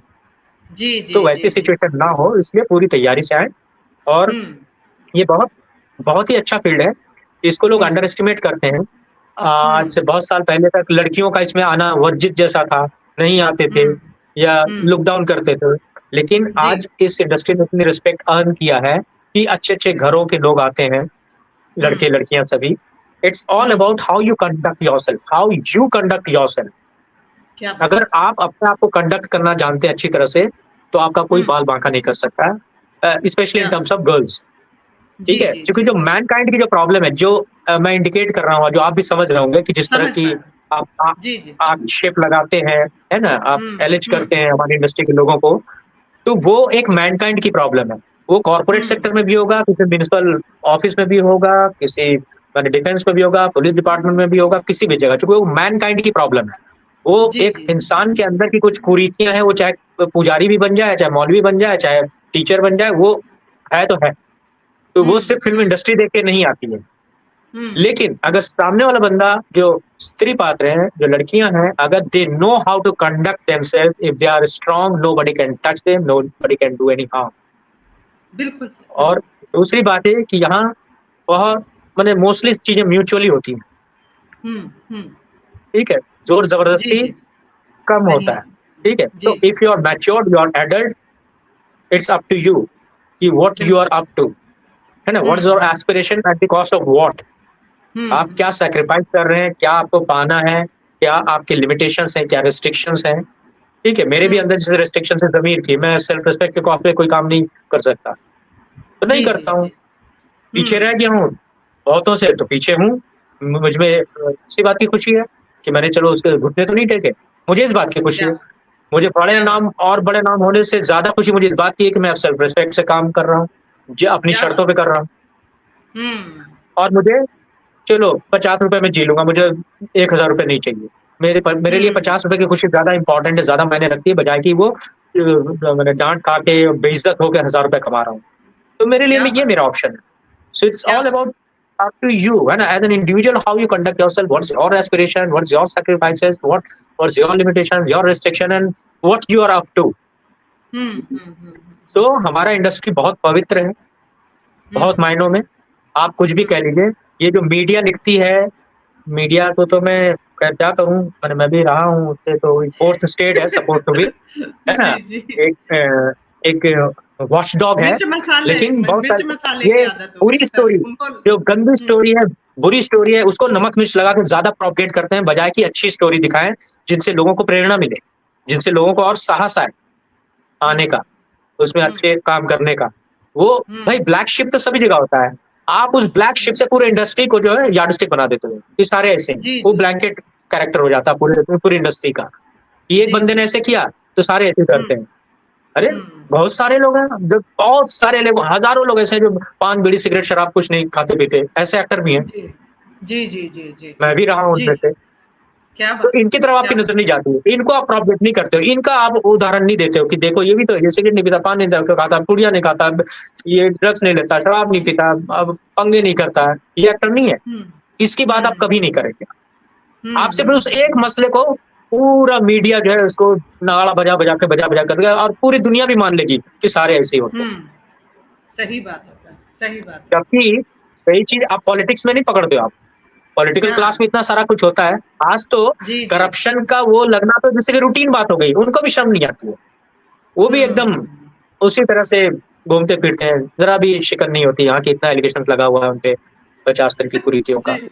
जी, तो जी, वैसी जी, जी। सिचुएशन ना हो, इसलिए पूरी तैयारी से आए। और हुँ, ये बहुत बहुत ही अच्छा फील्ड है, इसको लोग हुँ, अंडर एस्टिमेट करते हैं। आज हुँ, से बहुत साल पहले तक लड़कियों का इसमें आना वर्जित जैसा था, नहीं आते थे हुँ, या हुँ। लुक डाउन करते थे। लेकिन जी, आज इस इंडस्ट्री ने इतनी रिस्पेक्ट अर्न किया है कि अच्छे-अच्छे घरों के लोग आते हैं, हुँ, लड़के-लड़कियाँ सभी। It's all hmm. About how you conduct yourself, how you conduct yourself. क्या बात अगर आप अपने आप को कंडक्ट करना जानते हैं अच्छी तरह से, तो आपका है। कोई हुँ, बाल-बांका नहीं कर सकता है, स्पेशली इन क्या टर्म्स ऑफ गर्ल्स। ठीक जी, है? जी, क्योंकि जी, जो जी। मैनकाइंड की जो प्रॉब्लम है, जो मैं इंडिकेट कर रहा हूँ, जो आप भी समझ रहे होंगे कि जिस तरह समझ की पा रहे हैं। आप जी, जी। आक्षेप लगाते हैं, है ना? आप हुँ, एलिज हुँ, करते हैं हमारी इंडस्ट्री के लोगों को, तो वो एक मैनकाइंड की प्रॉब्लम है। वो कॉर्पोरेट हुँ। सेक्टर में भी होगा, किसी म्युनिसिपल ऑफिस में भी होगा, किसी माने डिफेंस में भी होगा, पुलिस डिपार्टमेंट में भी होगा, किसी भी जगह, क्योंकि वो मैनकाइंड की प्रॉब्लम है। वो जी, एक जी, जी। इंसान के अंदर की कुछ कुरीतियाँ हैं, वो चाहे पुजारी भी बन जाए, चाहे मौलवी बन जाए, चाहे टीचर बन जाए, वो है तो है। तो हुँ, वो सिर्फ़ फ़िल्म हुँ, इंडस्ट्री देख के नहीं आती है। हुँ, लेकिन अगर सामने वाला बंदा जो स्त्री पात्र हैं, जो लड़कियाँ हैं, अगर they know how to conduct themselves, if they are strong, nobody can touch them, nobody can do any harm. बिल्कुल सही। और दूसरी बात है कि यहाँ बहुत माने मोस्टली चीज़ें म्यूचुअली होती हैं, हुँ, हुँ। ठीक है? जी, ज़ोर-ज़बरदस्ती जी। कम नहीं होता है, होती। ठीक है? जी, तो if you are matured, you are adult, it's up to you कि व्हाट यू आर बिल्कुल। अप टू, है ना? Hmm, what is your hmm, aspiration at the cost of what? Hmm, आप क्या सैक्रिफाइस कर रहे हैं? क्या आपको पाना है? क्या आपके लिमिटेशंस हैं? क्या रिस्ट्रिक्शंस हैं? ठीक है, मेरे भी हुँ। अंदर जैसे रिस्ट्रिक्शंस है ज़मीर की, मैं सेल्फ रिस्पेक्ट के कॉस्ट पे कोई काम नहीं कर सकता, तो नहीं जी, जी, करता हूँ। जी। पीछे रह हुँ, गया हूँ, बहुतों से तो पीछे हूँ। मुझ में इसी बात की खुशी है कि मैंने चलो उसके घुटने तो नहीं टेके। मुझे इस बात की खुशी क्या है। मुझे क्या बात बड़े नाम होने से ज़्यादा खुशी मुझे इस बात की है कि मैं अब सेल्फ रिस्पेक्ट से काम कर रहा हूँ, ज अपनी क्या शर्तों बात पे कर रहा हूँ हुँ, और मुझे चलो ₹50 में जी लूँगा, मुझे ₹1000 नहीं चाहिए। मेरे लिए हुँ, ₹50 की खुशी ज़्यादा इम्पोर्टेंट है, ज़्यादा मायने रखती है बजाए कि वो मैंने डाँट खा के बेइज़्ज़त होके ₹1000 कमा रहा हूँ। तो मेरे लिए क्या ये बात मेरा ऑप्शन है। So it's क्या all बात! about up to you and as an individual how you conduct yourself, what's your aspiration, what's your sacrifices, what's your limitations, your restriction and what you are up to. Hmm, hmm, hmm, So हमारा इंडस्ट्री बहुत पवित्र है, हुँ, बहुत मायनों में। आप कुछ भी हुँ, कह लीजिए, ये जो मीडिया लिखती है, मीडिया को तो मैं क्या कहूँ, मैं भी रहा हूँ उससे, तो फोर्थ स्टेट है सपोज़ टू बी, है ना? जी, जी। एक वॉचडॉग है, लेकिन बहुत मिर्च सारे मसाले की ये आदत पूरी होगी सर, स्टोरी, उनको जो गंदी हुँ, स्टोरी है, बुरी स्टोरी है, उसको नमक-मिर्च लगा के ज़्यादा प्रोपेगेट करते हैं, बजाए कि अच्छी स्टोरी दिखाएँ, जिनसे लोगों को प्रेरणा मिले, जिनसे लोगों को और साहस आए आने हुँ, का, उसमें हुँ, अच्छे काम करने का। वो भाई हुँ, ब्लैक शिप तो सभी जगह होता है। आप उस ब्लैक शिप हुँ। से पूरे इंडस्ट्री को जो है यार्डस्टिक बना देते हो। ये सारे ऐसे हैं। जी, वो जी। ब्लैंकेट कैरेक्टर हो जाता है पूरे पूरी इंडस्ट्री का। कि एक जी, बंदे ने जी। ऐसे किया, तो सारे ऐसे हुँ, करते हैं। अरे! हुँ। बहुत सारे लोग हैं, जो बहुत सारे लोग, हज़ारों लोग ऐसे हैं जो पान, बीड़ी, सिगरेट, शराब कुछ नहीं खाते-पीते, ऐसे एक्टर भी हैं। जी। जी, जी, जी, जी, मैं जी। भी रहा हूँ जी, उनमें से। क्या तो बात है! इनकी तरफ क्या आपकी बात नज़र नहीं जाती है। इनको आप प्रोपेगेट नहीं करते हो। इनका आप उदाहरण नहीं देते हो कि देखो ये भी तो, ये सिगरेट नहीं पीता, पान नहीं खाता, पुड़िया नहीं खाता, ये ड्रग्स नहीं लेता, शराब नहीं पीता, अब पंगे नहीं करता है। ये एक्टर नहीं है। हुँ, इसकी बात आप हुँ, कभी नहीं करेंगे। हुँ, आप सिर्फ़ हुँ, उस एक मसले को, पूरा मीडिया जो है उसको नगाड़ा बजा-बजा कर देगा और पूरी दुनिया भी मान लेगी कि सारे ऐसे ही होते हैं। हुँ। सही बात है सर, सही बात है। जबकि वही चीज़ आप पॉलिटिक्स में नहीं पकड़ते हो आप। पॉलिटिकल क्लास हाँ, में इतना सारा कुछ होता है। आज तो जी, जी। करप्शन का वो लगना तो जैसे कि रूटीन बात हो गई, उनको भी शर्म नहीं आती है। वो भी एकदम हुँ, उसी तरह से घूमते-फिरते हैं, ज़रा भी शिकन नहीं होती यहाँ की, इतना एलिगेशंस लगा हुआ है उन पे। 50 तरह की कुरीतियों का, जी।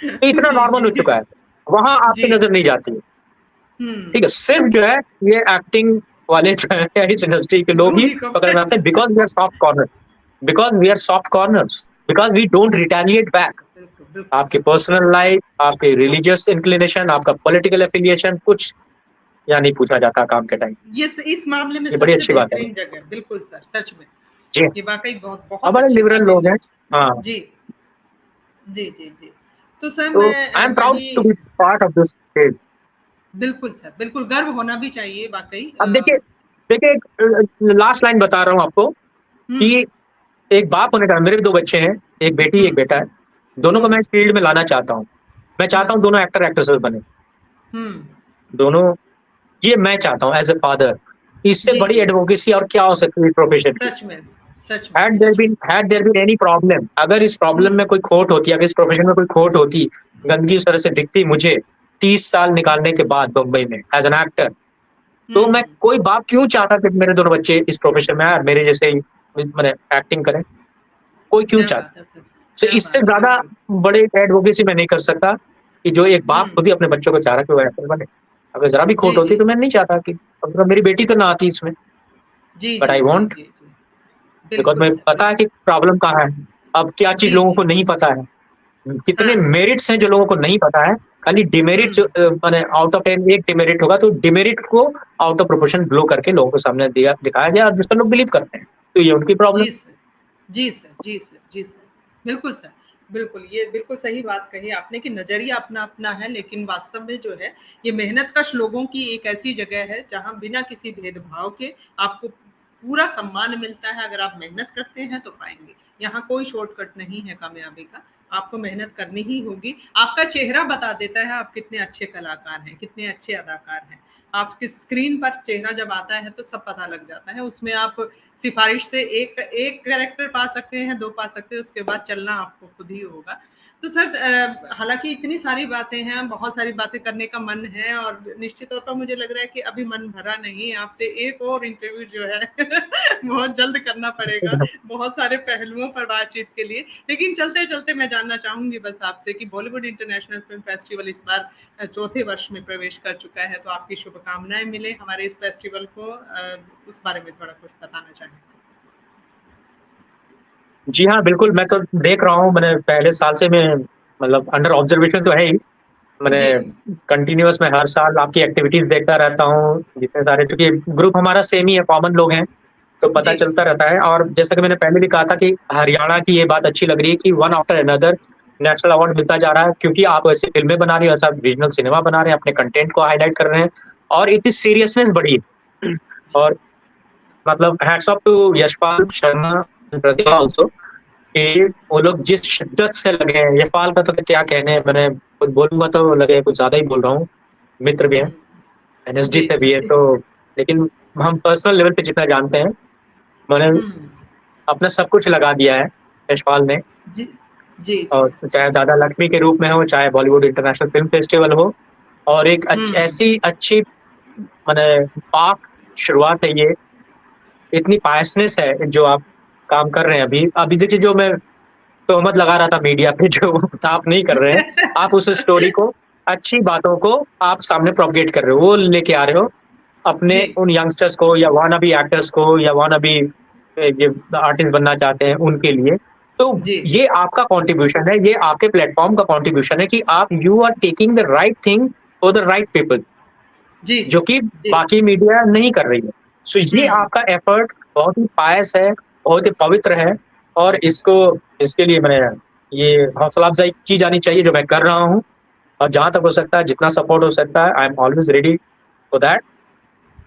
तो इतना जी, नॉर्मल हो जी। चुका है, वहाँ आपकी जी। नज़र नहीं जाती है। ठीक है, हुँ। सिर्फ जो है ये एक्टिंग वाले जो है या इस इंडस्ट्री के लोग ही उन्हीं को पकड़ में आते हैं, because we are soft corner, because we are soft corners, because we don't retaliate back. बिल्कुल, बिल्कुल। आपकी पर्सनल लाइफ, आपके रिलीजियस इंक्लिनेशन, आपका पॉलिटिकल एफिलिएशन कुछ यहाँ नहीं पूछा जाता काम के टाइम। ये इस मामले में ये बड़ी सबसे अच्छी बात है। बेहतरीन जगह है। बिल्कुल सर, सच में। जी, ये वाक़ई बहुत हमारे अच्छी लिबरल बात है लोग हैं। इंडस्ट्री। हाँ, जी। जी, जी, जी। तो सर तो मैं आई एम प्राउड वही to be part of this stage. बिल्कुल सर, बिल्कुल गर्व होना भी चाहिए वाक़ई अब देखिए लास्ट लाइन बता रहा हूँ आपको हुँ, कि एक बाप होने का मेरे भी 2 बच्चे हैं, एक बेटी, हुँ, एक बेटा है। दोनों को हुँ, मैं इस फ़ील्ड में लाना चाहता हूँ। मैं हुँ, चाहता हूँ दोनों एक्टर एक्ट्रेसेस बने। हुँ। दोनों ये मैं चाहता हूँ एज़ अ फादर। इससे जी, बड़ी जी। एडवोकेसी और क्या हो सकती है इस प्रोफ़ेशन की? सच में, सच में, सच में। Had there been any problem, अगर इस हुँ, प्रॉब्लम में कोई खोट होती, अगर इस प्रोफ़ेशन में कोई खोट होती, गंदगी उस तरह से दिखती मुझे 30 साल निकालने के बाद बम्बई में एज़ एन एक्टर, तो मैं हुँ। कोई बाप क्यों चाहता कि मेरे दोनों बच्चे इस प्रोफ़ेशन में आएँ और मेरे जैसे ही माने एक्टिंग करें? कोई क्यों क्या चाहता? बात है सर! तो क्या इससे बात है! ज़्यादा बिल्कुल। बड़े एडवोकेसी मैं नहीं कर सकता कि जो एक बाप हुँ। खुद ही अपने बच्चों को चाह रहा है कि वो एक्टर बने। अगर ज़रा भी खोट जी, होती जी। तो मैं नहीं चाहता कि कम से कम मेरी बेटी तो ना आती इसमें। जी, बट जी, आई जी, वांट, जी, जी। बिकॉज़ बिल्कुल मुझे सर, पता है बिल्कुल। कि प्रॉब्लम कहाँ है। अब क्या चीज़ जी, लोगों को जी। नहीं पता है। कितने हाँ। मेरिट्स हैं जो लोगों को नहीं पता है। खाली डिमेरिट्स हुँ। माने आउट ऑफ 10 एक डिमेरिट होगा तो डिमेरिट को आउट ऑफ प्रोपोर्शन ब्लो करके लोगों के सामने दिखाया गया और जिस पर लोग बिलीव करते हैं। तो ये उनकी प्रॉब्लम। जी सर। जी सर, जी सर, जी सर। बिल्कुल सर, बिल्कुल, ये बिल्कुल सही बात कही आपने कि नज़रिया अपना-अपना है, लेकिन वास्तव में जो है, ये मेहनतकश लोगों की एक ऐसी जगह है, जहाँ बिना किसी भेदभाव के आपको पूरा सम्मान मिलता है। अगर आप मेहनत करते हैं, तो पाएँगे। यहाँ कोई शॉर्टकट नहीं है कामयाबी का, आपको मेहनत करनी ही होगी। आपका चेहरा बता देता है, आप कितने अच्छे कलाकार हैं, कितने अच्छे अदाकार हैं। आपकी स्क्रीन पर चेहरा जब आता है, तो सब पता लग जाता है। उसमें आप सिफ़ारिश से एक एक कैरेक्टर पा सकते हैं, 2 पा सकते हैं, उसके बाद चलना आपको खुद ही होगा। तो सर हालाँकि इतनी सारी बातें हैं, बहुत सारी बातें करने का मन है और निश्चित तौर पर मुझे लग रहा है कि अभी मन भरा नहीं है आपसे एक और इंटरव्यू जो है बहुत जल्द करना पड़ेगा, बहुत सारे पहलुओं पर बातचीत के लिए। लेकिन चलते-चलते मैं जानना चाहूँगी बस आपसे कि बॉलीवुड इंटरनेशनल फ़िल्म फेस्टिवल इस बार चौथे वर्ष में प्रवेश कर चुका है, तो आपकी शुभकामनाएँ मिले हमारे इस फेस्टिवल को उस बारे में थोड़ा कुछ बताना चाहें? जी हाँ, बिल्कुल मैं तो देख रहा हूँ मैंने पहले साल से मैं मतलब अंडर ऑब्जर्वेशन तो है ही। मैंने जी। कंटिन्यूअस मैं हर साल आपकी एक्टिविटीज़ देखता रहता हूँ, जितने सारे क्योंकि ग्रुप हमारा सेम ही है, कॉमन लोग हैं, तो पता जी। चलता रहता है और जैसा कि मैंने पहले भी कहा था कि हरियाणा की ये बात अच्छी लग रही है कि one after another national award मिलता जा रहा है क्योंकि आप ऐसी फ़िल्में बना रहे हो, ऐसा रीजनल सिनेमा बना रहे हैं, अपने कंटेंट को हाइलाइट कर रहे हैं और इतनी सीरियसनेस बढ़ी है। जी। और मतलब hats off to Yashpal Sharma and Pratibha also कि वो लोग जिस शिद्दत से लगे हैं, यशपाल का तो क्या कहने, मैंने कुछ बोलूँगा तो लगे कुछ ज़्यादा ही बोल रहा हूँ, मित्र भी हैं, हुँ। एनएसडी जी, से भी है जी। तो लेकिन हम पर्सनल लेवल पे जितना जानते हैं, मैंने हुँ। अपना सब कुछ लगा दिया है यशपाल ने जी। जी, जी। और चाहे दादा लक्ष्मी के रूप में हो, चाहे बॉलीवुड इंटरनेशनल फ़िल्म फेस्टिवल हो और एक हुँ। ऐसी अच्छी माने पाक शुरुआत है ये, इतनी पायसनेस है जो आप काम कर रहे हैं अभी। अभी देखिए जो मैं तोहमत लगा रहा था मीडिया पे जो आप नहीं कर रहे हैं, आप उस स्टोरी को, अच्छी बातों को आप सामने प्रोपगेट कर रहे हो, वो लेके आ रहे हो, अपने जी। उन यंगस्टर्स को या वानाबी एक्टर्स को या वानाबी ये आर्टिस्ट बनना चाहते हैं उनके लिए। तो जी। ये आपका कॉन्ट्रिब्यूशन है, ये आपके प्लेटफ़ॉर्म का कॉन्ट्रिब्यूशन है कि आप you are taking the right thing for the right people जी, जो जी। कि जी। बाकी मीडिया नहीं कर रही है। सो ये हुँ। आपका एफर्ट बहुत ही पायस है, बहुत ही पवित्र है और इसके लिए मैंने ये हौसला अफ़ज़ाई की जानी चाहिए जो मैं कर रहा हूँ और जहाँ तक हो सकता है, जितना सपोर्ट हो सकता है, I am always ready for that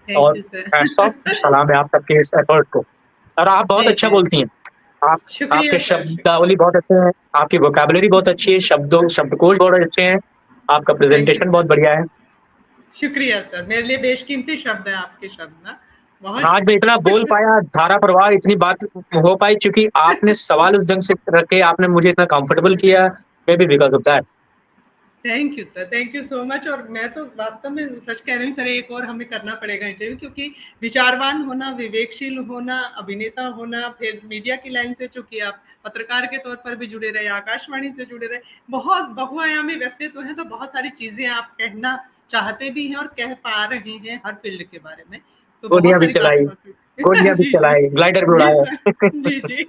thank और यू सर। हैट्स ऑफ, सलाम है आप सबके इस एफर्ट को। और आप बहुत जी, अच्छा जी। बोलती हैं। आप शुक्रिया आपके सर, शुक्रिया। शब्दावली बहुत अच्छे हैं, आपकी वोकैब्युलरी बहुत अच्छी है, शब्दकोश बहुत अच्छे हैं, आपका थैंक यू प्रेज़ेंटेशन बहुत सर। बढ़िया है। शुक्रिया सर, मेरे लिए बेशकीमती शब्द हैं आपके शब्द ना। बहुत आज मैं इतना बोल शुक्रिया। पाया, धारा प्रवाह इतनी बात हो पाई क्योंकि आपने सवाल उस ढंग से रखे, आपने मुझे इतना कंफर्टेबल किया, may be because of that. Thank you sir, thank you so much. और मैं तो वास्तव में सच कह रही हूँ सर, एक और हमें करना पड़ेगा इंटरव्यू, क्योंकि विचारवान होना, विवेकशील होना, अभिनेता होना, फिर मीडिया की लाइन से चूंकि आप पत्रकार के तौर पर भी जुड़े रहे, आकाशवाणी से जुड़े रहे, बहुत बहुआयामी व्यक्तित्व है, तो बहुत सारी चीजें आप कहना चाहते भी हैं और कह पा रहे हैं हर फील्ड के बारे में, तो बहुत गोलियां भी सारी चलाई, बातें गोलियां भी जी जी चलाई, ग्लाइडर भी जी उड़ाया। सर, जी जी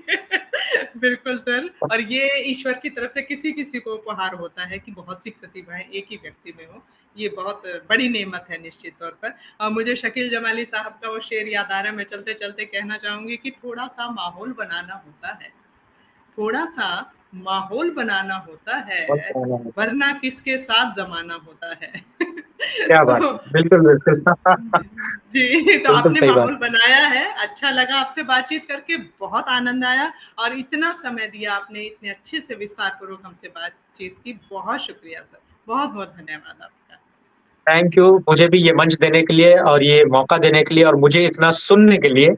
बिल्कुल सर। और ये ईश्वर की तरफ से किसी किसी को उपहार होता है कि बहुत सी प्रतिभाएं एक ही व्यक्ति में हो, ये बहुत बड़ी नेमत है निश्चित तौर पर। और मुझे शकील जमाली साहब का वो शेर याद आ रहा है, मैं चलते चलते कहना चाहूंगी कि थोड़ा सा माहौल बनाना होता है, थोड़ा सा माहौल बनाना होता है, वरना किसके साथ जमाना होता है क्या बात तो है, बिल्कुल बिल्कुल। जी, तो बिल्कुल आपने सही बात। माहौल बनाया है, अच्छा लगा आपसे बातचीत करके, बहुत आनंद आया और इतना समय दिया आपने, इतने अच्छे से विस्तार पूर्वक हमसे बातचीत की, बहुत शुक्रिया सर, बहुत-बहुत धन्यवाद आपका। थैंक यू, मुझे भी ये मंच देने के लिए और ये मौका देने के लिए और मुझे इतना सुनने के लिए।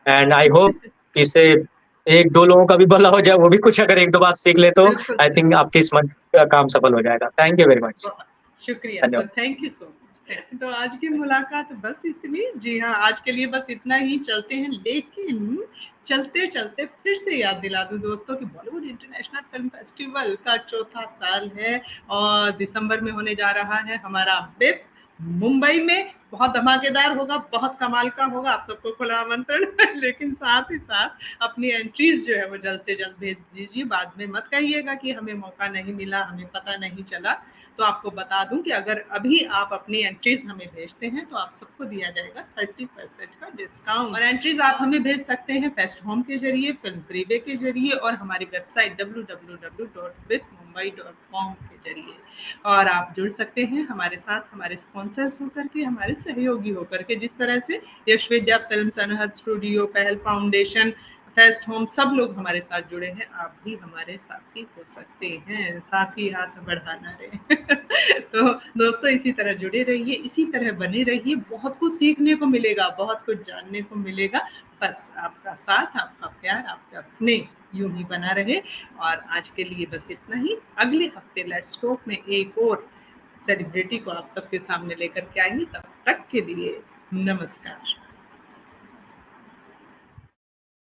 एंड आई होप कि इससे 1-2 लोगों का भी भला हो जाए, वो भी कुछ अगर 1-2 बात सीख ले, तो बिल्कुल आई सर, थिंक आपके इस मंच का काम सफल हो जाएगा। Thank you very much. बहुत शुक्रिया सर, धन्यवाद। Thank you so much. तो आज की मुलाकात बस इतनी, जी हाँ, आज के लिए बस इतना ही, चलते हैं, लेकिन चलते-चलते फिर से याद दिला दूँ दोस्तों कि बॉलीवुड इंटरनेशनल फिल्म फेस्टिवल का चौथा साल है और दिसंबर में होने जा रहा है हमारा बिफ मुंबई में, बहुत धमाकेदार होगा, बहुत कमाल का होगा, आप सबको खुला आमंत्रण लेकिन साथ ही साथ अपनी एंट्रीज जो है वो जल्द से जल्द भेज दीजिए, बाद में मत कहिएगा कि हमें मौका नहीं मिला, हमें पता नहीं चला। तो आपको बता दूं कि अगर अभी आप अपनी एंट्रीज हमें भेजते हैं तो आप सबको दिया जाएगा 30% का डिस्काउंट। और एंट्रीज आप हमें भेज सकते हैं फेस्ट होम के जरिए, फिल्म प्रीवे के जरिए और हमारी वेबसाइट www.bifmumbai.com के जरिए। और आप जुड़ सकते हैं हमारे साथ, हमारे स्पॉन्सर्स होकर के, हमारे सहयोगी होकर के, जिस तरह से यश विद्या फिल्म, अनहद स्टूडियो, पहल फाउंडेशन, फेस्ट होम, सब लोग हमारे साथ जुड़े हैं, आप भी हमारे साथी हो सकते हैं, साथी हाथ बढ़ाना रहे तो दोस्तों इसी तरह जुड़े रहिए, इसी तरह बने रहिए, बहुत कुछ सीखने को मिलेगा, बहुत कुछ जानने को मिलेगा, बस आपका साथ, आपका प्यार, आपका स्नेह यूं ही बना रहे। और आज के लिए बस इतना ही, अगले हफ्ते लेट्स टॉक में एक और सेलिब्रिटी को आप सबके सामने लेकर के आएंगे, तब तक के लिए नमस्कार।